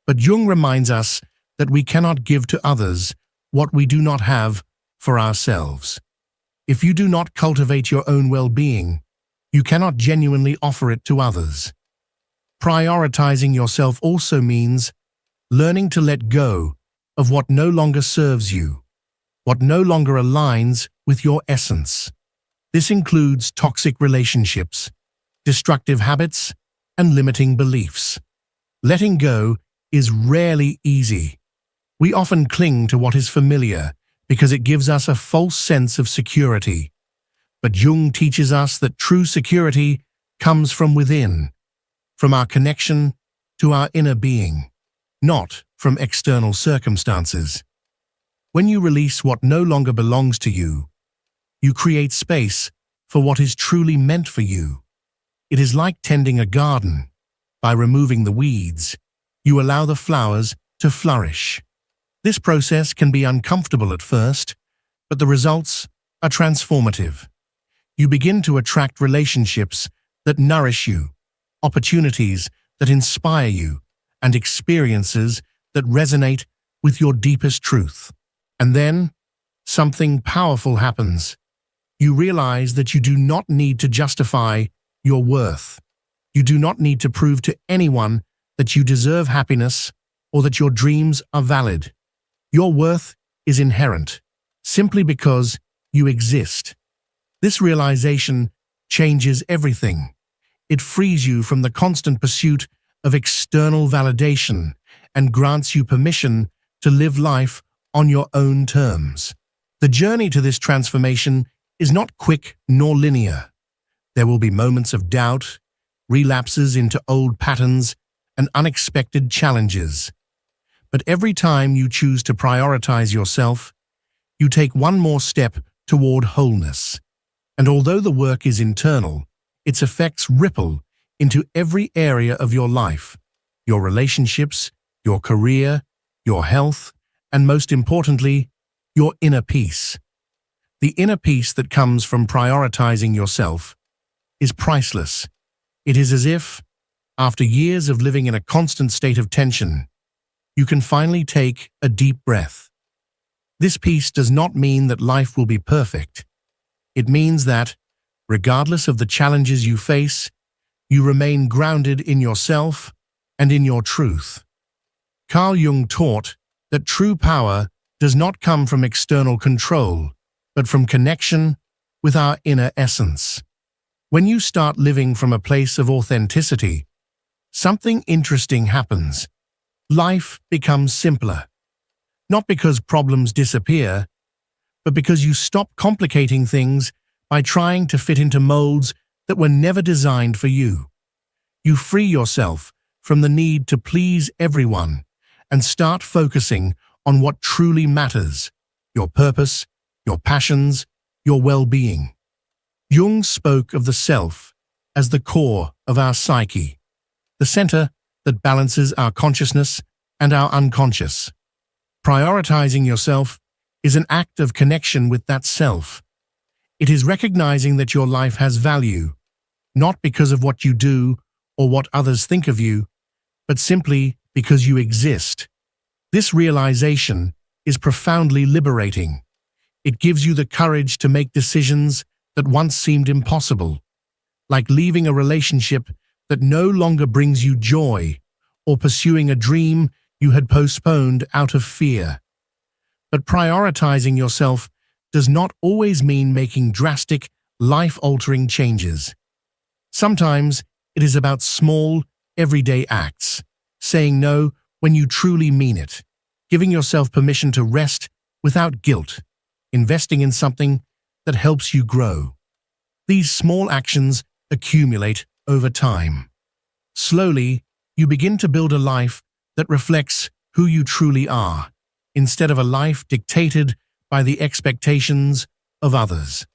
But Jung reminds us that we cannot give to others what we do not have for ourselves. If you do not cultivate your own well-being, you cannot genuinely offer it to others. Prioritizing yourself also means learning to let go of what no longer serves you, what no longer aligns with your essence. This includes toxic relationships, destructive habits, and limiting beliefs. Letting go is rarely easy. We often cling to what is familiar because it gives us a false sense of security. But Jung teaches us that true security comes from within, from our connection to our inner being, not from external circumstances. When you release what no longer belongs to you, you create space for what is truly meant for you. It is like tending a garden. By removing the weeds, you allow the flowers to flourish. This process can be uncomfortable at first, but the results are transformative. You begin to attract relationships that nourish you, opportunities that inspire you, and experiences that resonate with your deepest truth. And then, something powerful happens. You realize that you do not need to justify your worth. You do not need to prove to anyone that you deserve happiness or that your dreams are valid. Your worth is inherent, simply because you exist. This realization changes everything. It frees you from the constant pursuit of external validation and grants you permission to live life on your own terms. The journey to this transformation is not quick nor linear. There will be moments of doubt, relapses into old patterns, and unexpected challenges. But every time you choose to prioritize yourself, you take one more step toward wholeness. And although the work is internal, its effects ripple into every area of your life, your relationships, your career, your health, and most importantly, your inner peace. The inner peace that comes from prioritizing yourself is priceless. It is as if, after years of living in a constant state of tension, you can finally take a deep breath. This peace does not mean that life will be perfect. It means that, regardless of the challenges you face, you remain grounded in yourself and in your truth. Carl Jung taught that true power does not come from external control, but from connection with our inner essence. When you start living from a place of authenticity, something interesting happens. Life becomes simpler. Not because problems disappear, but because you stop complicating things by trying to fit into molds that were never designed for you. You free yourself from the need to please everyone and start focusing on what truly matters: your purpose, your passions, your well-being. Jung spoke of the self as the core of our psyche, the center that balances our consciousness and our unconscious. Prioritizing yourself is an act of connection with that self. It is recognizing that your life has value, not because of what you do or what others think of you, but simply because you exist. This realization is profoundly liberating. It gives you the courage to make decisions that once seemed impossible, like leaving a relationship that no longer brings you joy or pursuing a dream you had postponed out of fear. But prioritizing yourself does not always mean making drastic, life-altering changes. Sometimes it is about small, everyday acts, saying no when you truly mean it, giving yourself permission to rest without guilt, investing in something that helps you grow. These small actions accumulate over time. Slowly, you begin to build a life that reflects who you truly are, instead of a life dictated by the expectations of others.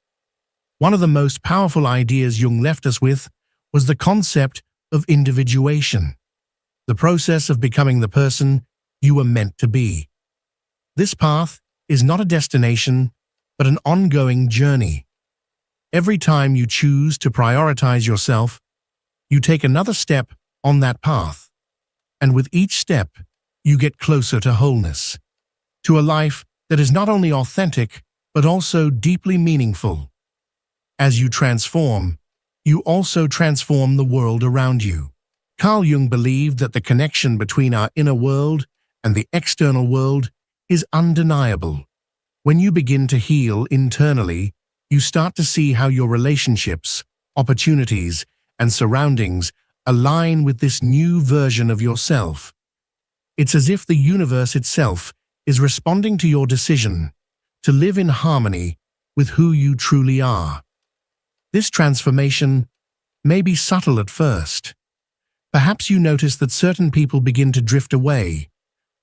One of the most powerful ideas Jung left us with was the concept of individuation, the process of becoming the person you were meant to be. This path is not a destination, but an ongoing journey. Every time you choose to prioritize yourself, you take another step on that path. And with each step, you get closer to wholeness, to a life that is not only authentic, but also deeply meaningful. As you transform, you also transform the world around you. Carl Jung believed that the connection between our inner world and the external world is undeniable. When you begin to heal internally, you start to see how your relationships, opportunities, and surroundings align with this new version of yourself. It's as if the universe itself is responding to your decision to live in harmony with who you truly are. This transformation may be subtle at first. Perhaps you notice that certain people begin to drift away,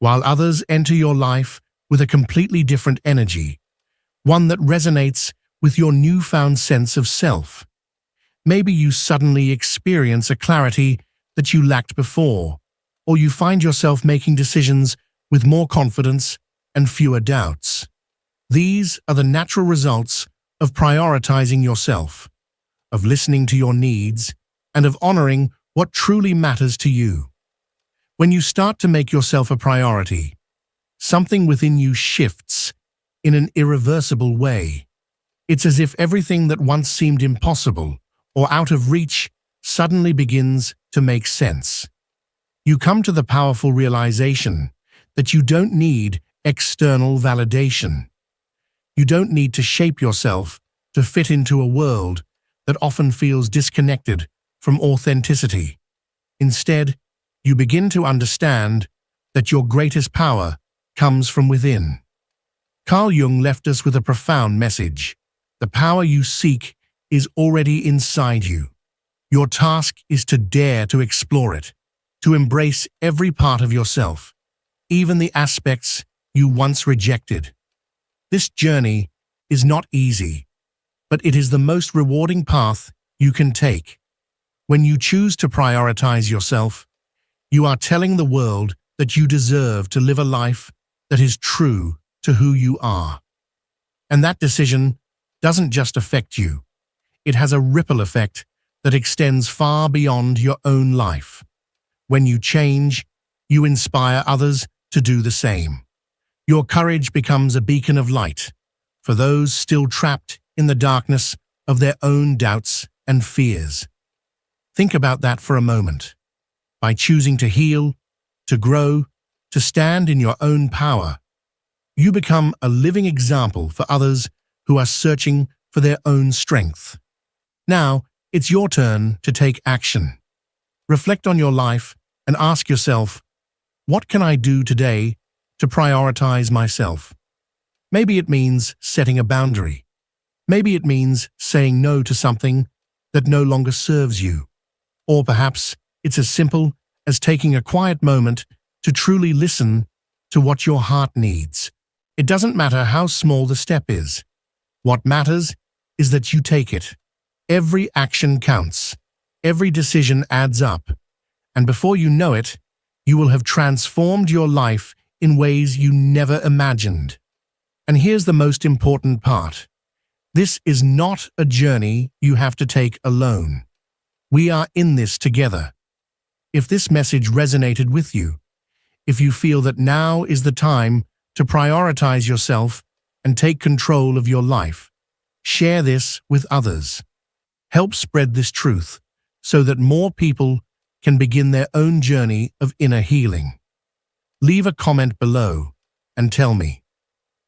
while others enter your life with a completely different energy, one that resonates with your newfound sense of self. Maybe you suddenly experience a clarity that you lacked before, or you find yourself making decisions with more confidence and fewer doubts. These are the natural results of prioritizing yourself, of listening to your needs, and of honoring what truly matters to you. When you start to make yourself a priority, something within you shifts in an irreversible way. It's as if everything that once seemed impossible or out of reach suddenly begins to make sense. You come to the powerful realization that you don't need external validation. You don't need to shape yourself to fit into a world that often feels disconnected from authenticity. Instead, you begin to understand that your greatest power comes from within. Carl Jung left us with a profound message. The power you seek is already inside you. Your task is to dare to explore it, to embrace every part of yourself, even the aspects you once rejected. This journey is not easy, but it is the most rewarding path you can take. When you choose to prioritize yourself, you are telling the world that you deserve to live a life that is true to who you are. And that decision doesn't just affect you. It has a ripple effect that extends far beyond your own life. When you change, you inspire others to do the same. Your courage becomes a beacon of light for those still trapped in the darkness of their own doubts and fears. Think about that for a moment. By choosing to heal, to grow, to stand in your own power, you become a living example for others who are searching for their own strength. Now, it's your turn to take action. Reflect on your life and ask yourself, what can I do today to prioritize myself? Maybe it means setting a boundary. Maybe it means saying no to something that no longer serves you. Or perhaps it's as simple as taking a quiet moment to truly listen to what your heart needs. It doesn't matter how small the step is. What matters is that you take it. Every action counts. Every decision adds up. And before you know it, you will have transformed your life in ways you never imagined. And here's the most important part. This is not a journey you have to take alone. We are in this together. If this message resonated with you, if you feel that now is the time to prioritize yourself and take control of your life, share this with others. Help spread this truth so that more people can begin their own journey of inner healing. Leave a comment below and tell me,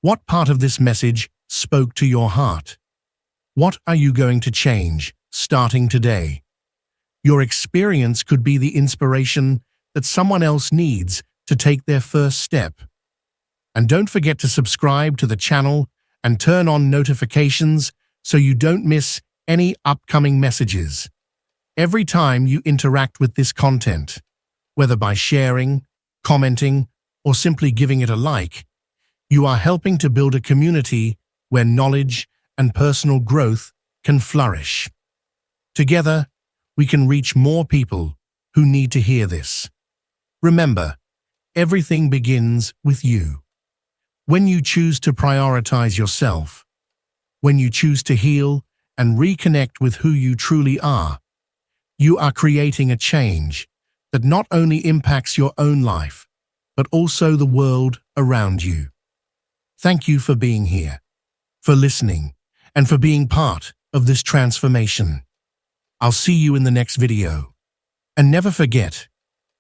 what part of this message spoke to your heart? What are you going to change starting today? Your experience could be the inspiration that someone else needs to take their first step. And don't forget to subscribe to the channel and turn on notifications so you don't miss any upcoming messages. Every time you interact with this content, whether by sharing, commenting, or simply giving it a like, you are helping to build a community where knowledge and personal growth can flourish. Together, we can reach more people who need to hear this. Remember, everything begins with you. When you choose to prioritize yourself, when you choose to heal and reconnect with who you truly are, you are creating a change that not only impacts your own life, but also the world around you. Thank you for being here, for listening, and for being part of this transformation. I'll see you in the next video. And never forget,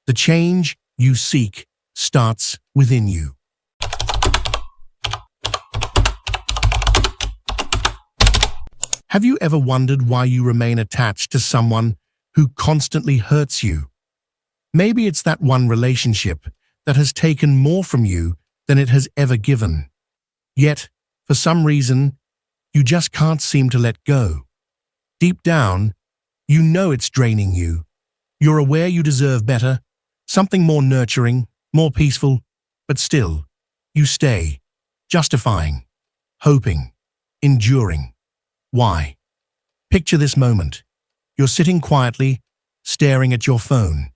the change you seek starts within you. Have you ever wondered why you remain attached to someone who constantly hurts you? Maybe it's that one relationship that has taken more from you than it has ever given. Yet, for some reason, you just can't seem to let go. Deep down, you know it's draining you. You're aware you deserve better, something more nurturing, more peaceful, but still, you stay, justifying, hoping, enduring. Why? Picture this moment. You're sitting quietly, staring at your phone.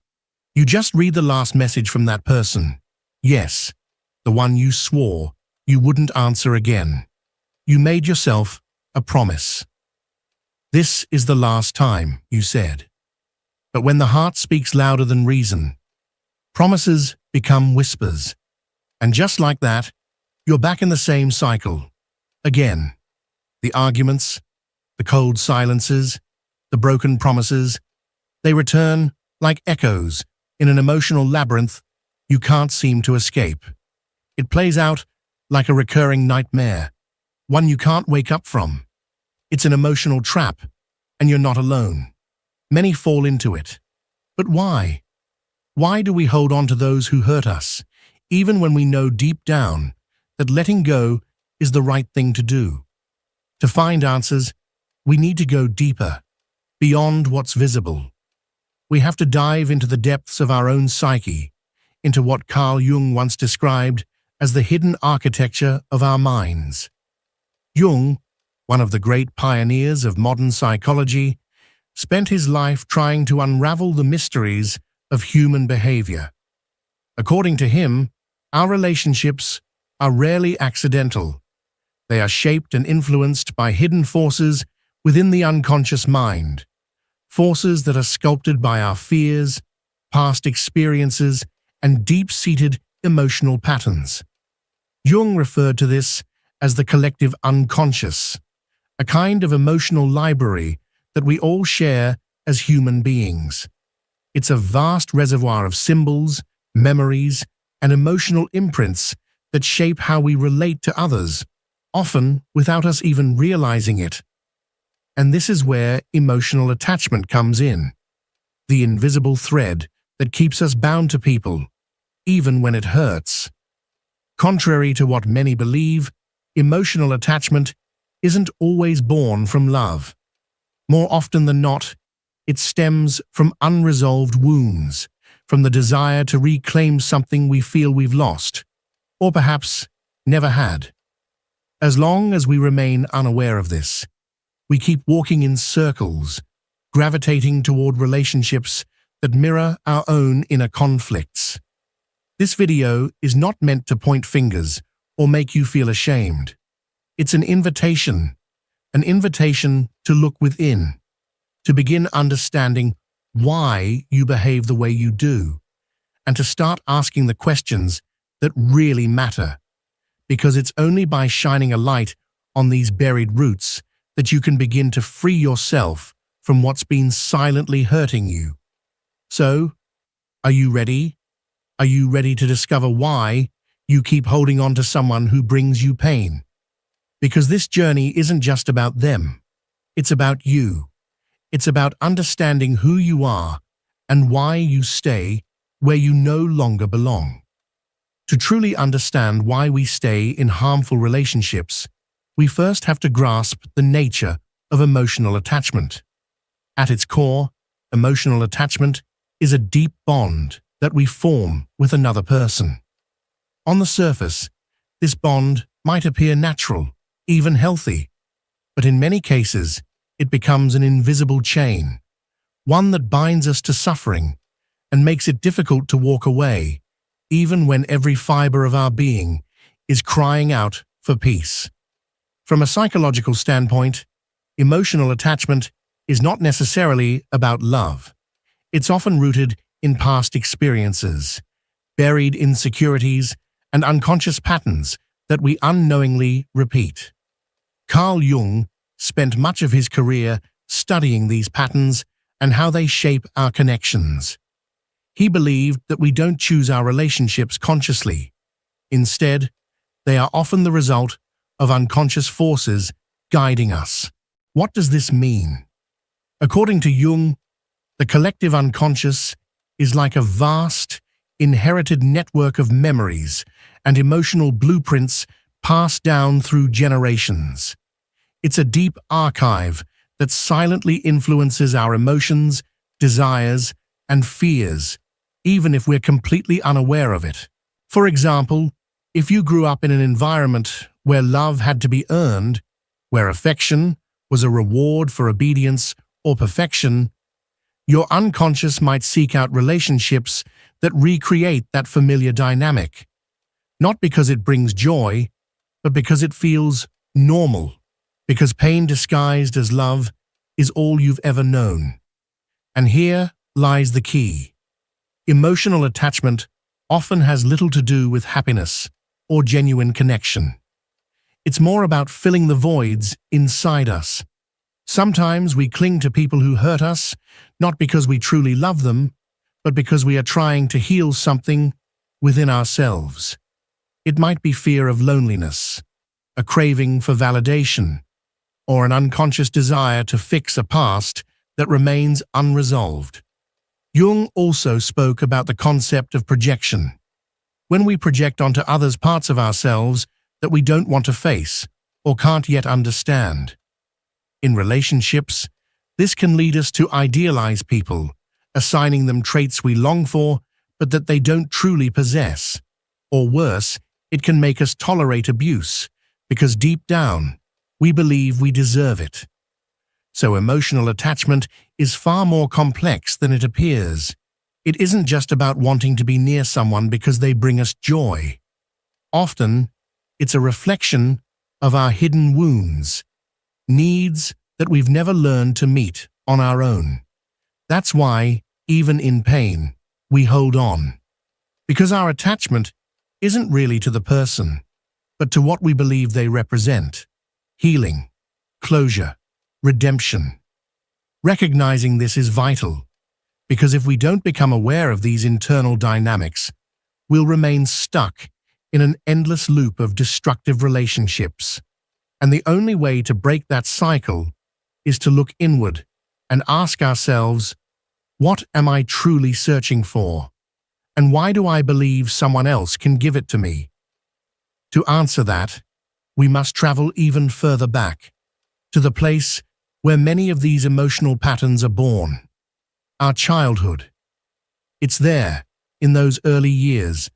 You just read the last message from that person. Yes, the one you swore you wouldn't answer again. You made yourself a promise. This is the last time, you said. But when the heart speaks louder than reason, promises become whispers. And just like that, you're back in the same cycle. Again, the arguments, the cold silences, the broken promises, they return like echoes in an emotional labyrinth you can't seem to escape. It plays out like a recurring nightmare, one you can't wake up from. It's an emotional trap, and you're not alone. Many fall into it. But why? Why do we hold on to those who hurt us, even when we know deep down that letting go is the right thing to do? To find answers, we need to go deeper, beyond what's visible. We have to dive into the depths of our own psyche, into what Carl Jung once described as the hidden architecture of our minds. Jung, one of the great pioneers of modern psychology, spent his life trying to unravel the mysteries of human behavior. According to him, our relationships are rarely accidental. They are shaped and influenced by hidden forces within the unconscious mind, forces that are sculpted by our fears, past experiences, and deep-seated emotional patterns. Jung referred to this as the collective unconscious, a kind of emotional library that we all share as human beings. It's a vast reservoir of symbols, memories, and emotional imprints that shape how we relate to others, often without us even realizing it. And this is where emotional attachment comes in, the invisible thread that keeps us bound to people, even when it hurts. Contrary to what many believe, emotional attachment isn't always born from love. More often than not, it stems from unresolved wounds, from the desire to reclaim something we feel we've lost, or perhaps never had. As long as we remain unaware of this, we keep walking in circles, gravitating toward relationships that mirror our own inner conflicts. This video is not meant to point fingers or make you feel ashamed. It's an invitation to look within, to begin understanding why you behave the way you do, and to start asking the questions that really matter. Because it's only by shining a light on these buried roots that you can begin to free yourself from what's been silently hurting you. So, are you ready? Are you ready to discover why you keep holding on to someone who brings you pain? Because this journey isn't just about them. It's about you. It's about understanding who you are and why you stay where you no longer belong. To truly understand why we stay in harmful relationships, we first have to grasp the nature of emotional attachment. At its core, emotional attachment is a deep bond that we form with another person. On the surface, this bond might appear natural, even healthy, but in many cases, it becomes an invisible chain, one that binds us to suffering and makes it difficult to walk away, even when every fiber of our being is crying out for peace. From a psychological standpoint, emotional attachment is not necessarily about love. It's often rooted in past experiences, buried insecurities, and unconscious patterns that we unknowingly repeat. Carl Jung spent much of his career studying these patterns and how they shape our connections. He believed that we don't choose our relationships consciously. Instead, they are often the result of unconscious forces guiding us. What does this mean? According to Jung, the collective unconscious is like a vast, inherited network of memories and emotional blueprints passed down through generations. It's a deep archive that silently influences our emotions, desires, and fears, even if we're completely unaware of it. For example, if you grew up in an environment where love had to be earned, where affection was a reward for obedience or perfection, your unconscious might seek out relationships that recreate that familiar dynamic, not because it brings joy, but because it feels normal, because pain disguised as love is all you've ever known. And here lies the key. Emotional attachment often has little to do with happiness or genuine connection. It's more about filling the voids inside us. Sometimes we cling to people who hurt us, not because we truly love them, but because we are trying to heal something within ourselves. It might be fear of loneliness, a craving for validation, or an unconscious desire to fix a past that remains unresolved. Jung also spoke about the concept of projection. When we project onto others parts of ourselves that we don't want to face or can't yet understand. In relationships, this can lead us to idealize people, assigning them traits we long for but that they don't truly possess. Or worse, it can make us tolerate abuse because deep down, we believe we deserve it. So emotional attachment is far more complex than it appears. It isn't just about wanting to be near someone because they bring us joy. Often, it's a reflection of our hidden wounds, needs that we've never learned to meet on our own. That's why, even in pain, we hold on. Because our attachment isn't really to the person, but to what we believe they represent. Healing, closure, redemption. Recognizing this is vital, because if we don't become aware of these internal dynamics, we'll remain stuck in an endless loop of destructive relationships. And the only way to break that cycle is to look inward and ask ourselves, what am I truly searching for? And why do I believe someone else can give it to me? To answer that, we must travel even further back, to the place where many of these emotional patterns are born, our childhood. It's there, in those early years,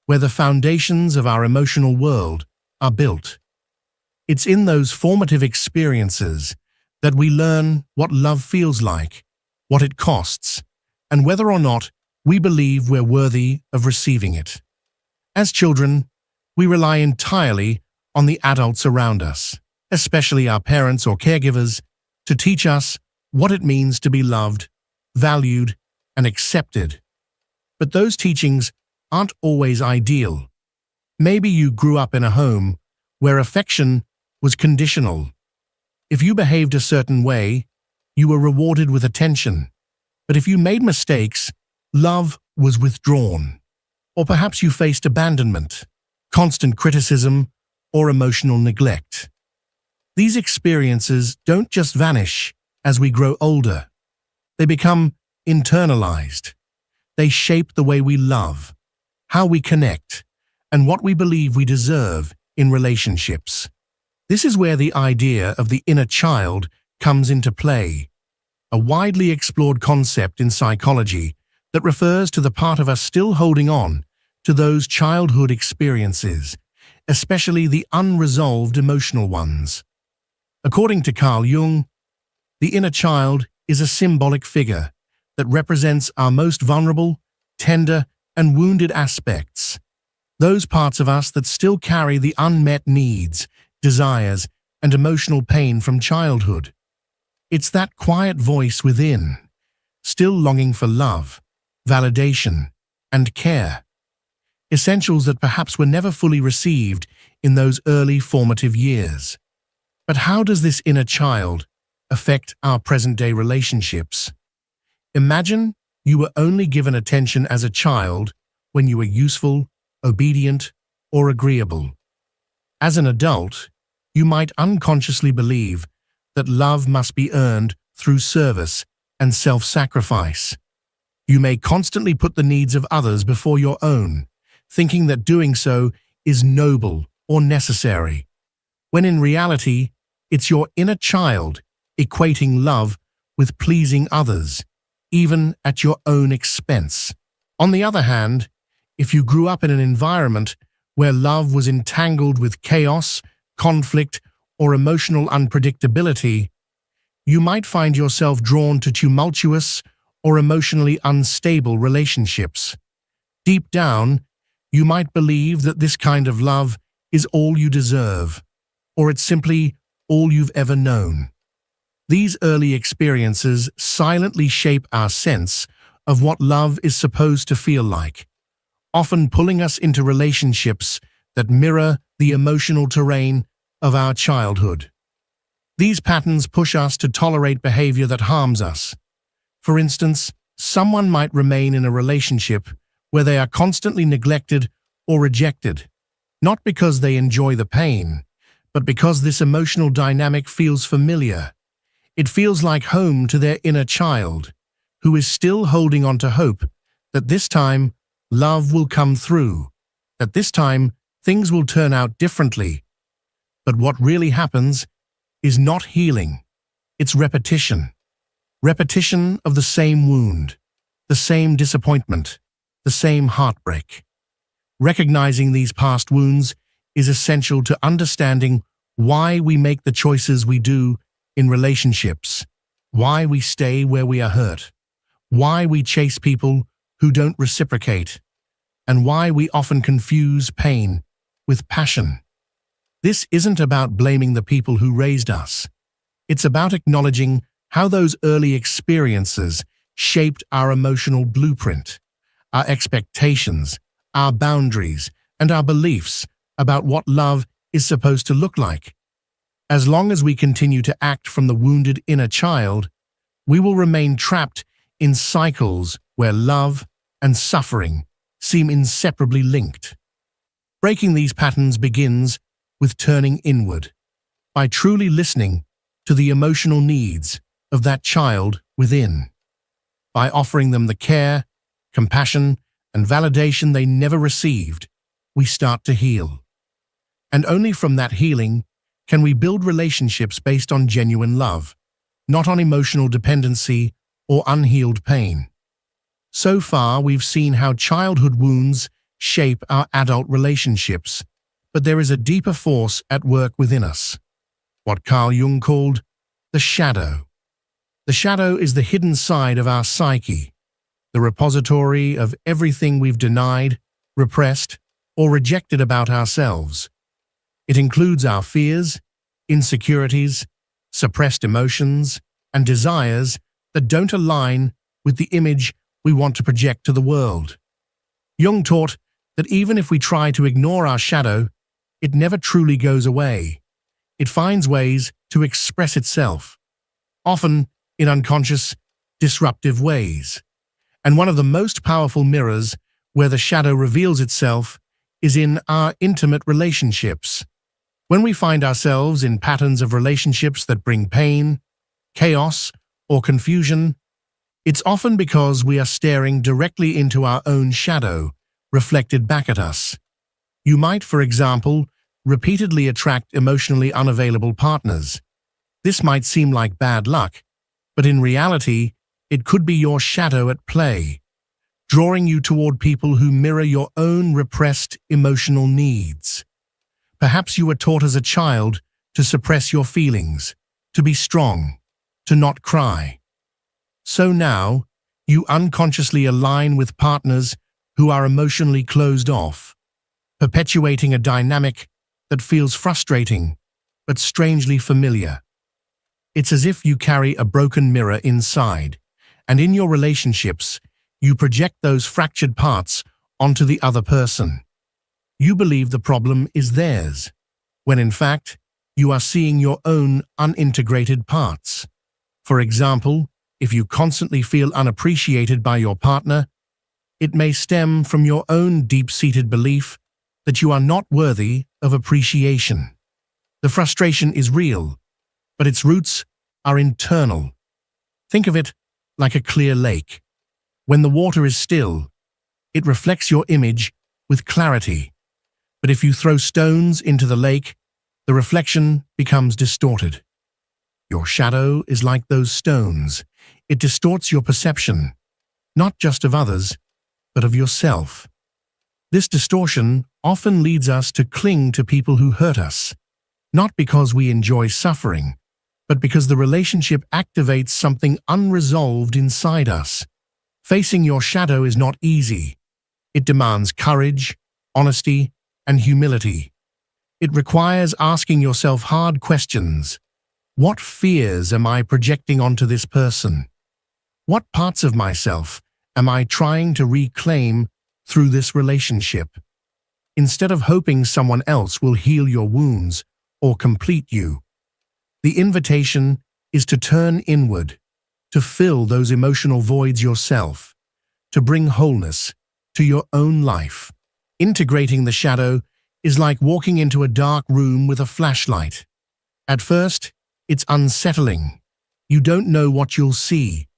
where the foundations of our emotional world are built. It's in those formative experiences that we learn what love feels like, what it costs, and whether or not we believe we're worthy of receiving it. As children, we rely entirely on the adults around us, especially our parents or caregivers, to teach us what it means to be loved, valued, and accepted. But those teachings aren't always ideal. Maybe you grew up in a home where affection was conditional. If you behaved a certain way, you were rewarded with attention. But if you made mistakes, love was withdrawn. Or perhaps you faced abandonment, constant criticism, or emotional neglect. These experiences don't just vanish as we grow older. They become internalized. They shape the way we love, how we connect, and what we believe we deserve in relationships. This is where the idea of the inner child comes into play, a widely explored concept in psychology that refers to the part of us still holding on to those childhood experiences, especially the unresolved emotional ones. According to Carl Jung, the inner child is a symbolic figure that represents our most vulnerable, tender, and wounded aspects, those parts of us that still carry the unmet needs, desires, and emotional pain from childhood. It's that quiet voice within, still longing for love, validation, and care, essentials that perhaps were never fully received in those early formative years. But how does this inner child affect our present-day relationships? Imagine you were only given attention as a child when you were useful, obedient, or agreeable. As an adult, you might unconsciously believe that love must be earned through service and self-sacrifice. You may constantly put the needs of others before your own, thinking that doing so is noble or necessary, when in reality, it's your inner child equating love with pleasing others, even at your own expense. On the other hand, if you grew up in an environment where love was entangled with chaos, conflict, or emotional unpredictability, you might find yourself drawn to tumultuous or emotionally unstable relationships. Deep down, you might believe that this kind of love is all you deserve, or it's simply all you've ever known. These early experiences silently shape our sense of what love is supposed to feel like, often pulling us into relationships that mirror the emotional terrain of our childhood. These patterns push us to tolerate behavior that harms us. For instance, someone might remain in a relationship where they are constantly neglected or rejected, not because they enjoy the pain, but because this emotional dynamic feels familiar. It feels like home to their inner child, who is still holding on to hope that this time love will come through, that this time things will turn out differently. But what really happens is not healing, it's repetition. Repetition of the same wound, the same disappointment, the same heartbreak. Recognizing these past wounds is essential to understanding why we make the choices we do in relationships, why we stay where we are hurt, why we chase people who don't reciprocate, and why we often confuse pain with passion. This isn't about blaming the people who raised us. It's about acknowledging how those early experiences shaped our emotional blueprint, our expectations, our boundaries, and our beliefs about what love is supposed to look like. As long as we continue to act from the wounded inner child, we will remain trapped in cycles where love and suffering seem inseparably linked. Breaking these patterns begins with turning inward, by truly listening to the emotional needs of that child within, by offering them the care, compassion, and validation they never received. We start to heal. And only from that healing can we build relationships based on genuine love, not on emotional dependency or unhealed pain. So far, we've seen how childhood wounds shape our adult relationships, but there is a deeper force at work within us, what Carl Jung called the shadow. The shadow is the hidden side of our psyche, the repository of everything we've denied, repressed, or rejected about ourselves. It includes our fears, insecurities, suppressed emotions, and desires that don't align with the image we want to project to the world. Jung taught that even if we try to ignore our shadow, it never truly goes away. It finds ways to express itself, often in unconscious, disruptive ways. And one of the most powerful mirrors where the shadow reveals itself is in our intimate relationships. When we find ourselves in patterns of relationships that bring pain, chaos, or confusion, it's often because we are staring directly into our own shadow, reflected back at us. You might, for example, repeatedly attract emotionally unavailable partners. This might seem like bad luck, but in reality, it could be your shadow at play, drawing you toward people who mirror your own repressed emotional needs. Perhaps you were taught as a child to suppress your feelings, to be strong, to not cry. So now, you unconsciously align with partners who are emotionally closed off, perpetuating a dynamic that feels frustrating but strangely familiar. It's as if you carry a broken mirror inside, and in your relationships, you project those fractured parts onto the other person. You believe the problem is theirs, when in fact, you are seeing your own unintegrated parts. For example, if you constantly feel unappreciated by your partner, it may stem from your own deep-seated belief that you are not worthy of appreciation. The frustration is real, but its roots are internal. Think of it like a clear lake. When the water is still, it reflects your image with clarity. But if you throw stones into the lake, the reflection becomes distorted. Your shadow is like those stones. It distorts your perception, not just of others, but of yourself. This distortion often leads us to cling to people who hurt us, not because we enjoy suffering, but because the relationship activates something unresolved inside us. Facing your shadow is not easy. It demands courage, honesty, and humility. It requires asking yourself hard questions. What fears am I projecting onto this person? What parts of myself am I trying to reclaim through this relationship? Instead of hoping someone else will heal your wounds or complete you, the invitation is to turn inward, to fill those emotional voids yourself, to bring wholeness to your own life. Integrating the shadow is like walking into a dark room with a flashlight. At first, it's unsettling. You don't know what you'll see,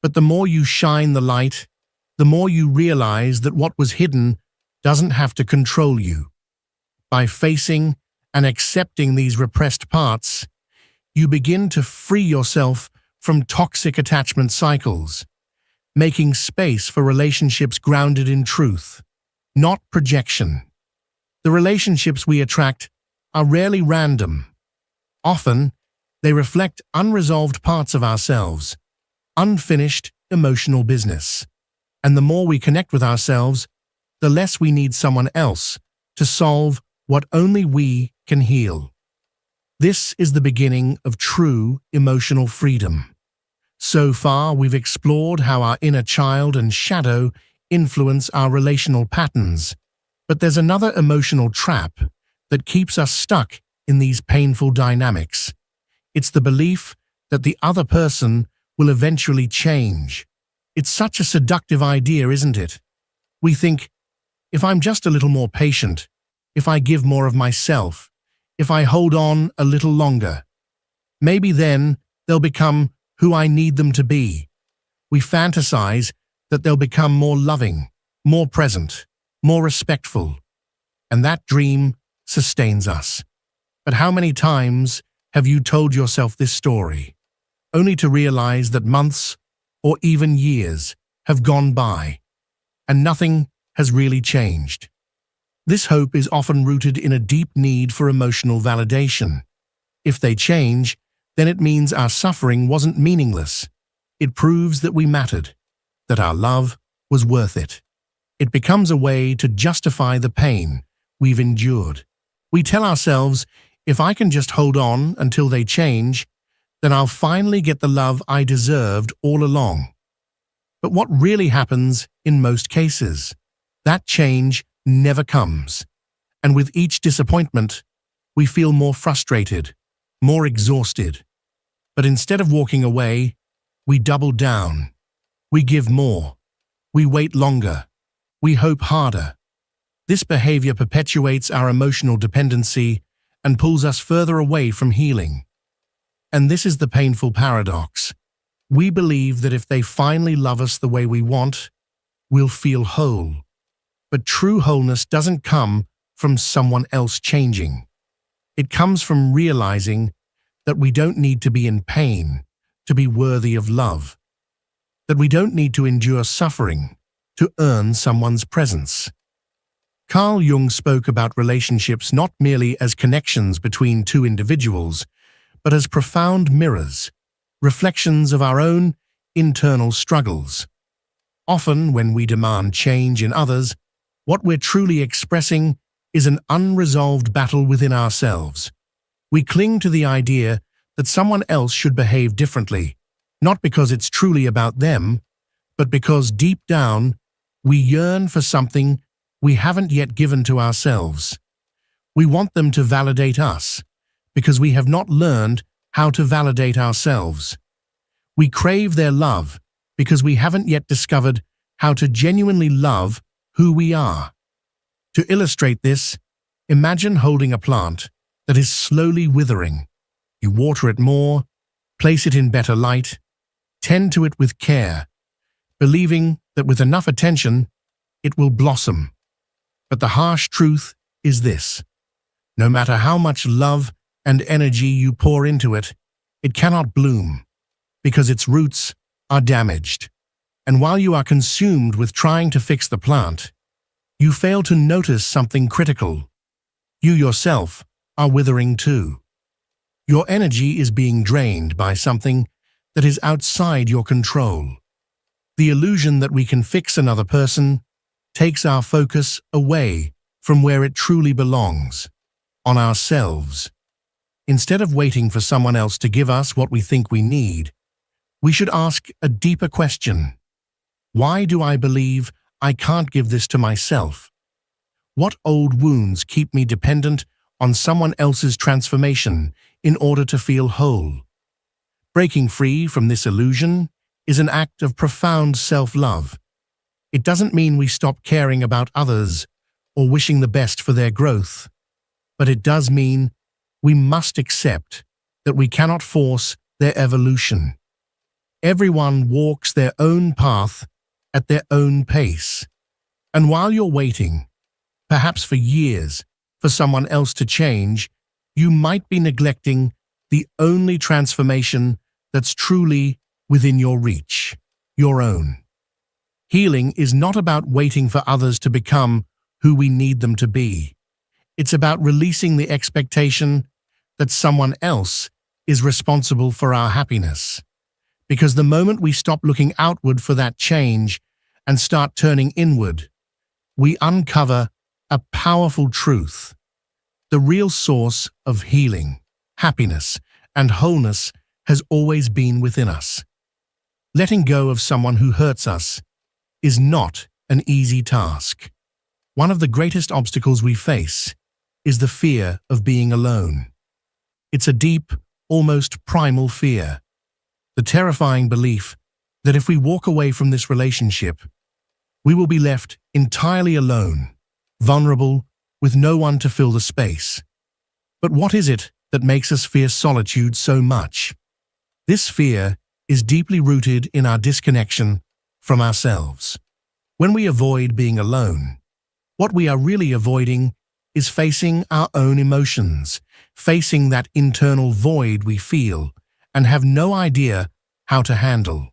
but the more you shine the light, the more you realize that what was hidden doesn't have to control you. By facing and accepting these repressed parts, you begin to free yourself from toxic attachment cycles, making space for relationships grounded in truth, not projection. The relationships we attract are rarely random. Often, they reflect unresolved parts of ourselves, unfinished emotional business. And the more we connect with ourselves, the less we need someone else to solve what only we can heal. This is the beginning of true emotional freedom. So far, we've explored how our inner child and shadow influence our relational patterns. But there's another emotional trap that keeps us stuck in these painful dynamics. It's the belief that the other person will eventually change. It's such a seductive idea, isn't it? We think, if I'm just a little more patient, if I give more of myself, if I hold on a little longer, maybe then they'll become who I need them to be. We fantasize that they'll become more loving, more present, more respectful, and that dream sustains us. But how many times have you told yourself this story, only to realize that months or even years have gone by, and nothing has really changed? This hope is often rooted in a deep need for emotional validation. If they change, then it means our suffering wasn't meaningless. It proves that we mattered, that our love was worth it. It becomes a way to justify the pain, we've endured. We tell ourselves, if I can just hold on until they change, then I'll finally get the love I deserved all along. But what really happens in most cases? That change never comes. And with each disappointment, we feel more frustrated, more exhausted. But instead of walking away, we double down. We give more. We wait longer. We hope harder. This behavior perpetuates our emotional dependency and pulls us further away from healing. And this is the painful paradox. We believe that if they finally love us the way we want, we'll feel whole. But true wholeness doesn't come from someone else changing. It comes from realizing that we don't need to be in pain to be worthy of love, that we don't need to endure suffering to earn someone's presence. Carl Jung spoke about relationships not merely as connections between two individuals, but as profound mirrors, reflections of our own internal struggles. Often, when we demand change in others, what we're truly expressing is an unresolved battle within ourselves. We cling to the idea that someone else should behave differently, not because it's truly about them, but because deep down, we yearn for something we haven't yet given to ourselves. We want them to validate us, because we have not learned how to validate ourselves. We crave their love because we haven't yet discovered how to genuinely love who we are. To illustrate this, imagine holding a plant that is slowly withering. You water it more, place it in better light, tend to it with care, believing that with enough attention, it will blossom. But the harsh truth is this: no matter how much love and energy you pour into it, it cannot bloom, because its roots are damaged. And while you are consumed with trying to fix the plant, you fail to notice something critical. You yourself are withering too. Your energy is being drained by something that is outside your control. The illusion that we can fix another person takes our focus away from where it truly belongs, on ourselves. Instead of waiting for someone else to give us what we think we need, we should ask a deeper question. Why do I believe I can't give this to myself? What old wounds keep me dependent on someone else's transformation in order to feel whole? Breaking free from this illusion is an act of profound self-love. It doesn't mean we stop caring about others or wishing the best for their growth, but it does mean we must accept that we cannot force their evolution. Everyone walks their own path at their own pace. And while you're waiting, perhaps for years, for someone else to change, you might be neglecting the only transformation that's truly within your reach, your own. Healing is not about waiting for others to become who we need them to be. It's about releasing the expectation that someone else is responsible for our happiness. Because the moment we stop looking outward for that change and start turning inward, we uncover a powerful truth. The real source of healing, happiness, and wholeness has always been within us. Letting go of someone who hurts us is not an easy task. One of the greatest obstacles we face is the fear of being alone. It's a deep, almost primal fear. The terrifying belief that if we walk away from this relationship, we will be left entirely alone, vulnerable, with no one to fill the space. But what is it that makes us fear solitude so much? This fear is deeply rooted in our disconnection from ourselves. When we avoid being alone, what we are really avoiding is facing our own emotions, facing that internal void we feel and have no idea how to handle.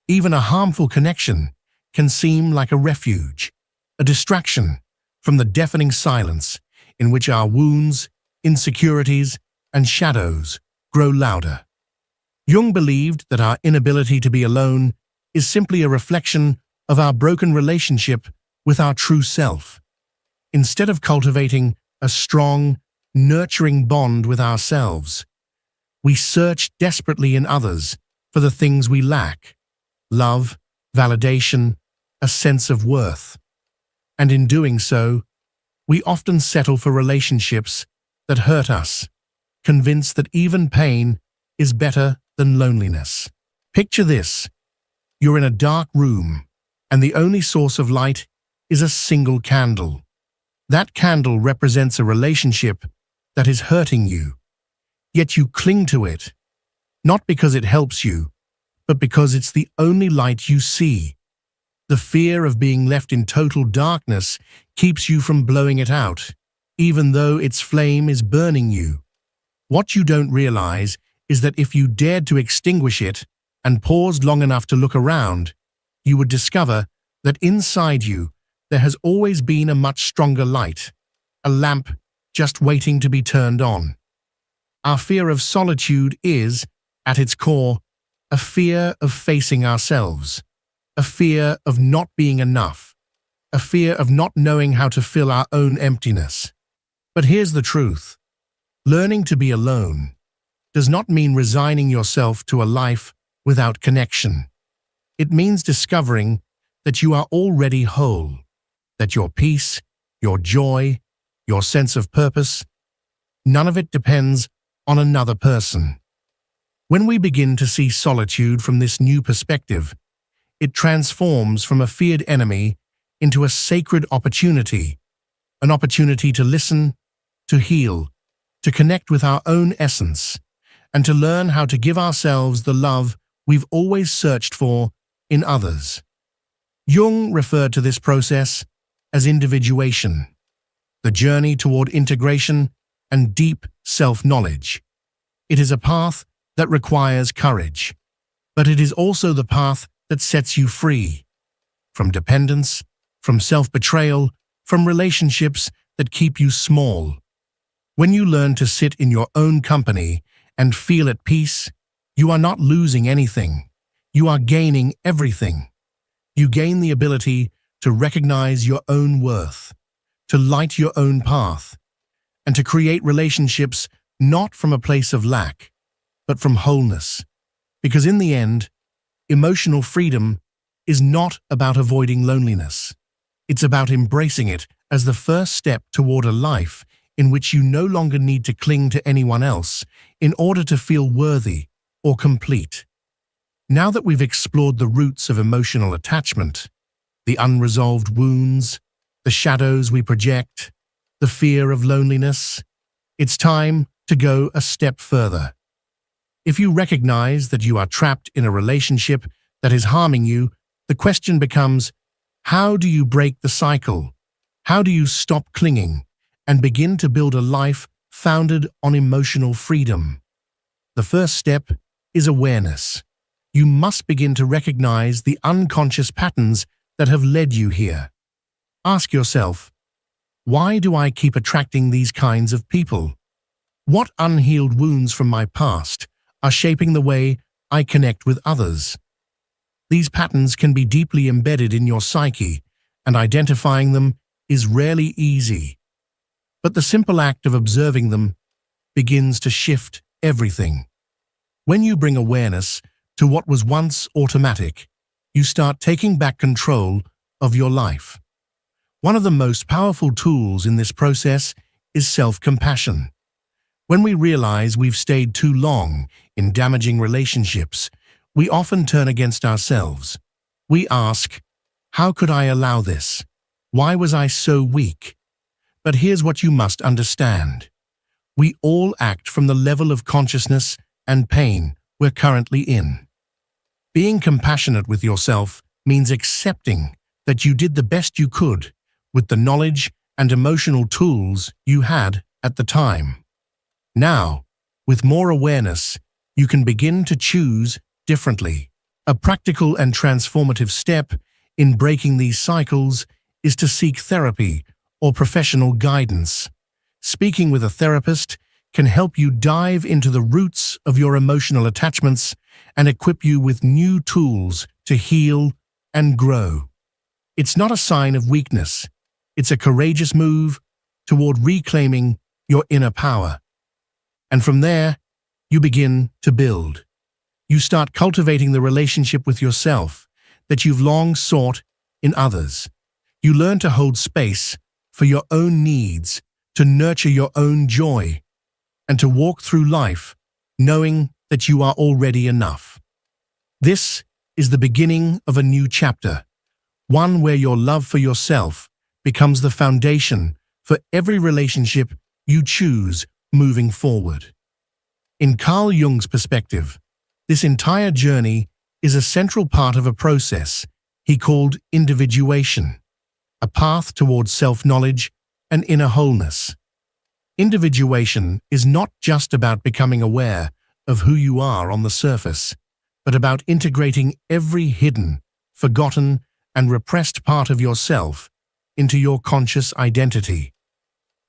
Even a harmful connection can seem like a refuge, a distraction from the deafening silence in which our wounds, insecurities, and shadows grow louder. Jung believed that our inability to be alone is simply a reflection of our broken relationship with our true self. Instead of cultivating a strong, nurturing bond with ourselves, we search desperately in others for the things we lack: love, validation, a sense of worth. And in doing so, we often settle for relationships that hurt us, convinced that even pain is better than loneliness. Picture this: you're in a dark room, and the only source of light is a single candle. That candle represents a relationship that is hurting you, yet you cling to it, not because it helps you, but because it's the only light you see. The fear of being left in total darkness keeps you from blowing it out, even though its flame is burning you. What you don't realize is that if you dared to extinguish it and paused long enough to look around, you would discover that inside you there has always been a much stronger light, a lamp just waiting to be turned on. Our fear of solitude is, at its core, a fear of facing ourselves, a fear of not being enough, a fear of not knowing how to fill our own emptiness. But here's the truth: learning to be alone does not mean resigning yourself to a life without connection. It means discovering that you are already whole, that your peace, your joy, your sense of purpose, none of it depends on another person. When we begin to see solitude from this new perspective, it transforms from a feared enemy into a sacred opportunity, an opportunity to listen, to heal, to connect with our own essence, and to learn how to give ourselves the love we've always searched for in others. Jung referred to this process as individuation, the journey toward integration and deep self-knowledge. It is a path that requires courage, but it is also the path that sets you free from dependence, from self-betrayal, from relationships that keep you small. When you learn to sit in your own company and feel at peace, you are not losing anything. You are gaining everything. You gain the ability to recognize your own worth, to light your own path, and to create relationships not from a place of lack, but from wholeness. Because in the end, emotional freedom is not about avoiding loneliness. It's about embracing it as the first step toward a life in which you no longer need to cling to anyone else in order to feel worthy or complete. Now that we've explored the roots of emotional attachment, the unresolved wounds, the shadows we project, the fear of loneliness, it's time to go a step further. If you recognize that you are trapped in a relationship that is harming you, the question becomes, how do you break the cycle? How do you stop clinging and begin to build a life founded on emotional freedom? The first step is awareness. You must begin to recognize the unconscious patterns that have led you here. Ask yourself, why do I keep attracting these kinds of people? What unhealed wounds from my past are shaping the way I connect with others? These patterns can be deeply embedded in your psyche, and identifying them is rarely easy. But the simple act of observing them begins to shift everything. When you bring awareness to what was once automatic, you start taking back control of your life. One of the most powerful tools in this process is self-compassion. When we realize we've stayed too long in damaging relationships, we often turn against ourselves. We ask, how could I allow this? Why was I so weak? But here's what you must understand. We all act from the level of consciousness and pain we're currently in. Being compassionate with yourself means accepting that you did the best you could with the knowledge and emotional tools you had at the time. Now, with more awareness, you can begin to choose differently. A practical and transformative step in breaking these cycles is to seek therapy or professional guidance. Speaking with a therapist can help you dive into the roots of your emotional attachments and equip you with new tools to heal and grow. It's not a sign of weakness. It's a courageous move toward reclaiming your inner power. And from there, you begin to build. You start cultivating the relationship with yourself that you've long sought in others. You learn to hold space for your own needs, to nurture your own joy, and to walk through life knowing that you are already enough. This is the beginning of a new chapter, one where your love for yourself becomes the foundation for every relationship you choose moving forward. In Carl Jung's perspective, this entire journey is a central part of a process he called individuation, a path towards self-knowledge and inner wholeness. Individuation is not just about becoming aware of who you are on the surface, but about integrating every hidden, forgotten, and repressed part of yourself into your conscious identity.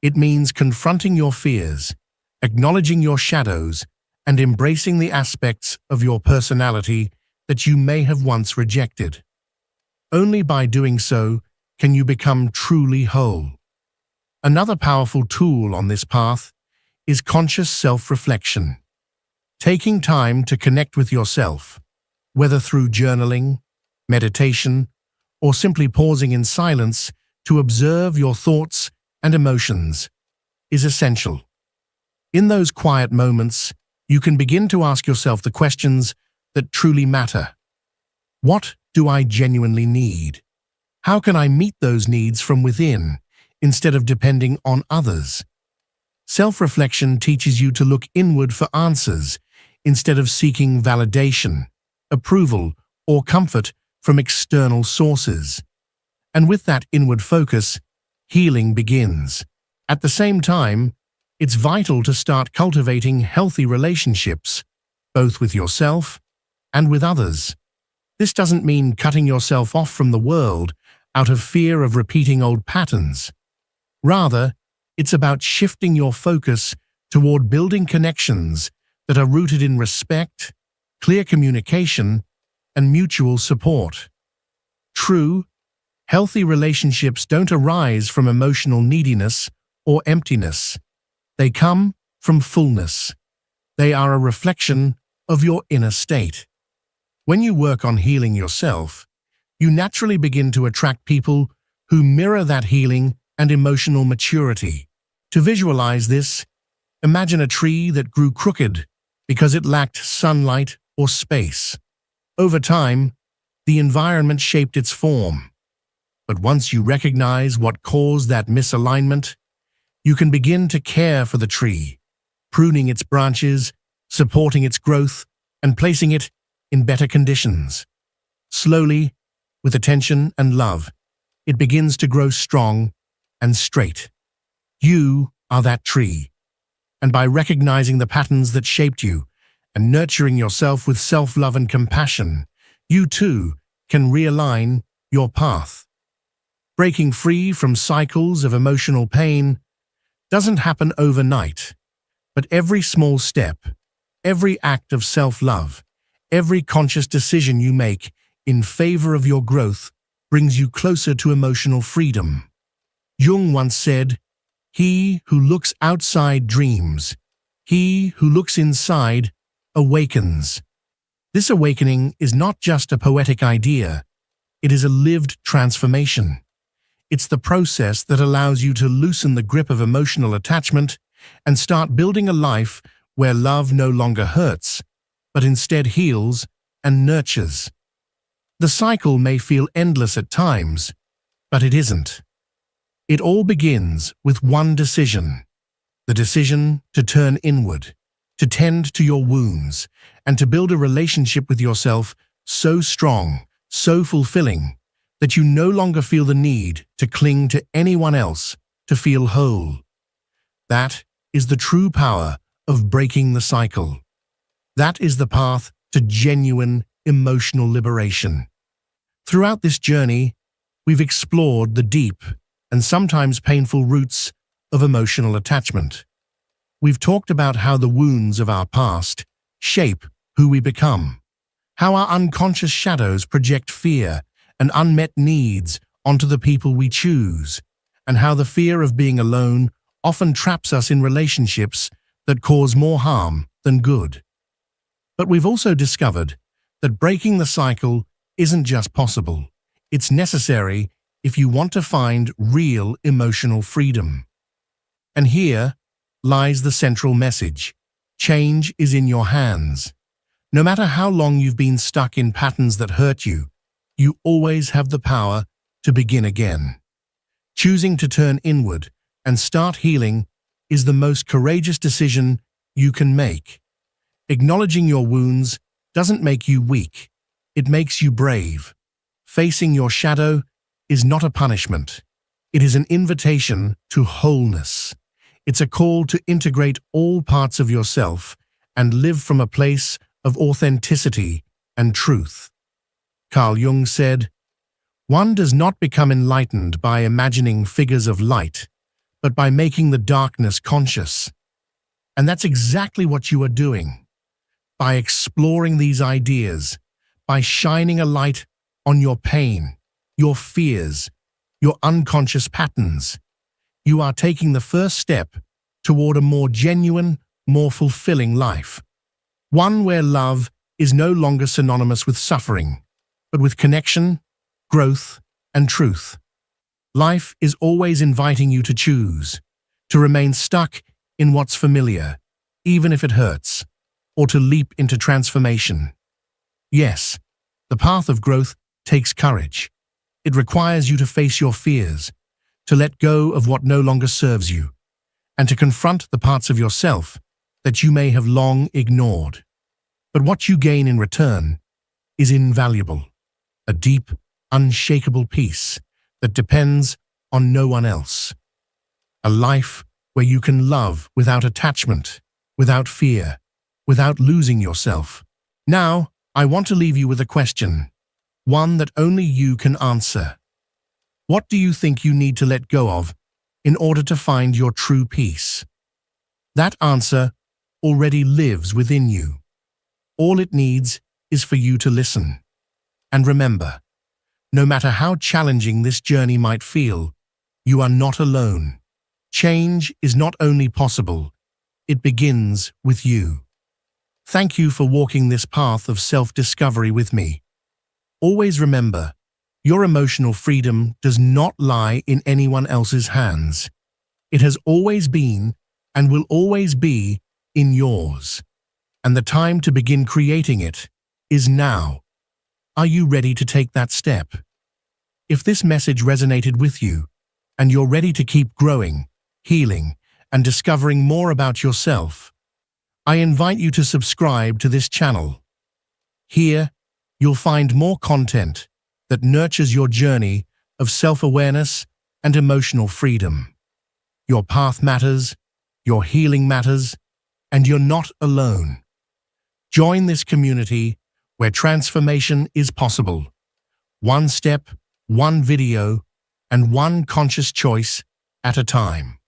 It means confronting your fears, acknowledging your shadows, and embracing the aspects of your personality that you may have once rejected. Only by doing so can you become truly whole. Another powerful tool on this path is conscious self-reflection. Taking time to connect with yourself, whether through journaling, meditation, or simply pausing in silence to observe your thoughts and emotions, is essential. In those quiet moments, you can begin to ask yourself the questions that truly matter. What do I genuinely need? How can I meet those needs from within, instead of depending on others? Self-reflection teaches you to look inward for answers, instead of seeking validation, approval, or comfort from external sources. And with that inward focus, healing begins. At the same time, it's vital to start cultivating healthy relationships, both with yourself and with others. This doesn't mean cutting yourself off from the world out of fear of repeating old patterns. Rather, it's about shifting your focus toward building connections that are rooted in respect, clear communication, and mutual support. True, healthy relationships don't arise from emotional neediness or emptiness. They come from fullness. They are a reflection of your inner state. When you work on healing yourself, you naturally begin to attract people who mirror that healing and emotional maturity. To visualize this, imagine a tree that grew crooked because it lacked sunlight or space. Over time, the environment shaped its form. But once you recognize what caused that misalignment, you can begin to care for the tree, pruning its branches, supporting its growth, and placing it in better conditions. Slowly, with attention and love, it begins to grow strong and straight. You are that tree, and by recognizing the patterns that shaped you and nurturing yourself with self-love and compassion, you too can realign your path. Breaking free from cycles of emotional pain doesn't happen overnight, but every small step, every act of self-love, every conscious decision you make in favor of your growth brings you closer to emotional freedom. Jung once said, "He who looks outside dreams. He who looks inside awakens." This awakening is not just a poetic idea. It is a lived transformation. It's the process that allows you to loosen the grip of emotional attachment and start building a life where love no longer hurts, but instead heals and nurtures. The cycle may feel endless at times, but it isn't. It all begins with one decision: the decision to turn inward, to tend to your wounds, and to build a relationship with yourself so strong, so fulfilling, that you no longer feel the need to cling to anyone else to feel whole. That is the true power of breaking the cycle. That is the path to genuine emotional liberation. Throughout this journey, we've explored the deep and sometimes painful roots of emotional attachment. We've talked about how the wounds of our past shape who we become, how our unconscious shadows project fear and unmet needs onto the people we choose, and how the fear of being alone often traps us in relationships that cause more harm than good. But we've also discovered that breaking the cycle isn't just possible, it's necessary if you want to find real emotional freedom. And here lies the central message. Change is in your hands. No matter how long you've been stuck in patterns that hurt you, you always have the power to begin again. Choosing to turn inward and start healing is the most courageous decision you can make. Acknowledging your wounds doesn't make you weak, it makes you brave. Facing your shadow is not a punishment. It is an invitation to wholeness. It's a call to integrate all parts of yourself and live from a place of authenticity and truth. Carl Jung said, "One does not become enlightened by imagining figures of light, but by making the darkness conscious." And that's exactly what you are doing. By exploring these ideas, by shining a light on your pain, your fears, your unconscious patterns, you are taking the first step toward a more genuine, more fulfilling life. One where love is no longer synonymous with suffering, but with connection, growth, and truth. Life is always inviting you to choose, to remain stuck in what's familiar, even if it hurts, or to leap into transformation. Yes, the path of growth takes courage. It requires you to face your fears, to let go of what no longer serves you, and to confront the parts of yourself that you may have long ignored. But what you gain in return is invaluable, a deep, unshakable peace that depends on no one else. A life where you can love without attachment, without fear, without losing yourself. Now, I want to leave you with a question, one that only you can answer. What do you think you need to let go of in order to find your true peace? That answer already lives within you. All it needs is for you to listen. And remember, no matter how challenging this journey might feel, you are not alone. Change is not only possible, it begins with you. Thank you for walking this path of self-discovery with me. Always remember, your emotional freedom does not lie in anyone else's hands. It has always been and will always be in yours. And the time to begin creating it is now. Are you ready to take that step? If this message resonated with you, and you're ready to keep growing, healing, and discovering more about yourself, I invite you to subscribe to this channel. Here, you'll find more content that nurtures your journey of self-awareness and emotional freedom. Your path matters, your healing matters, and you're not alone. Join this community where transformation is possible. One step, one video, and one conscious choice at a time.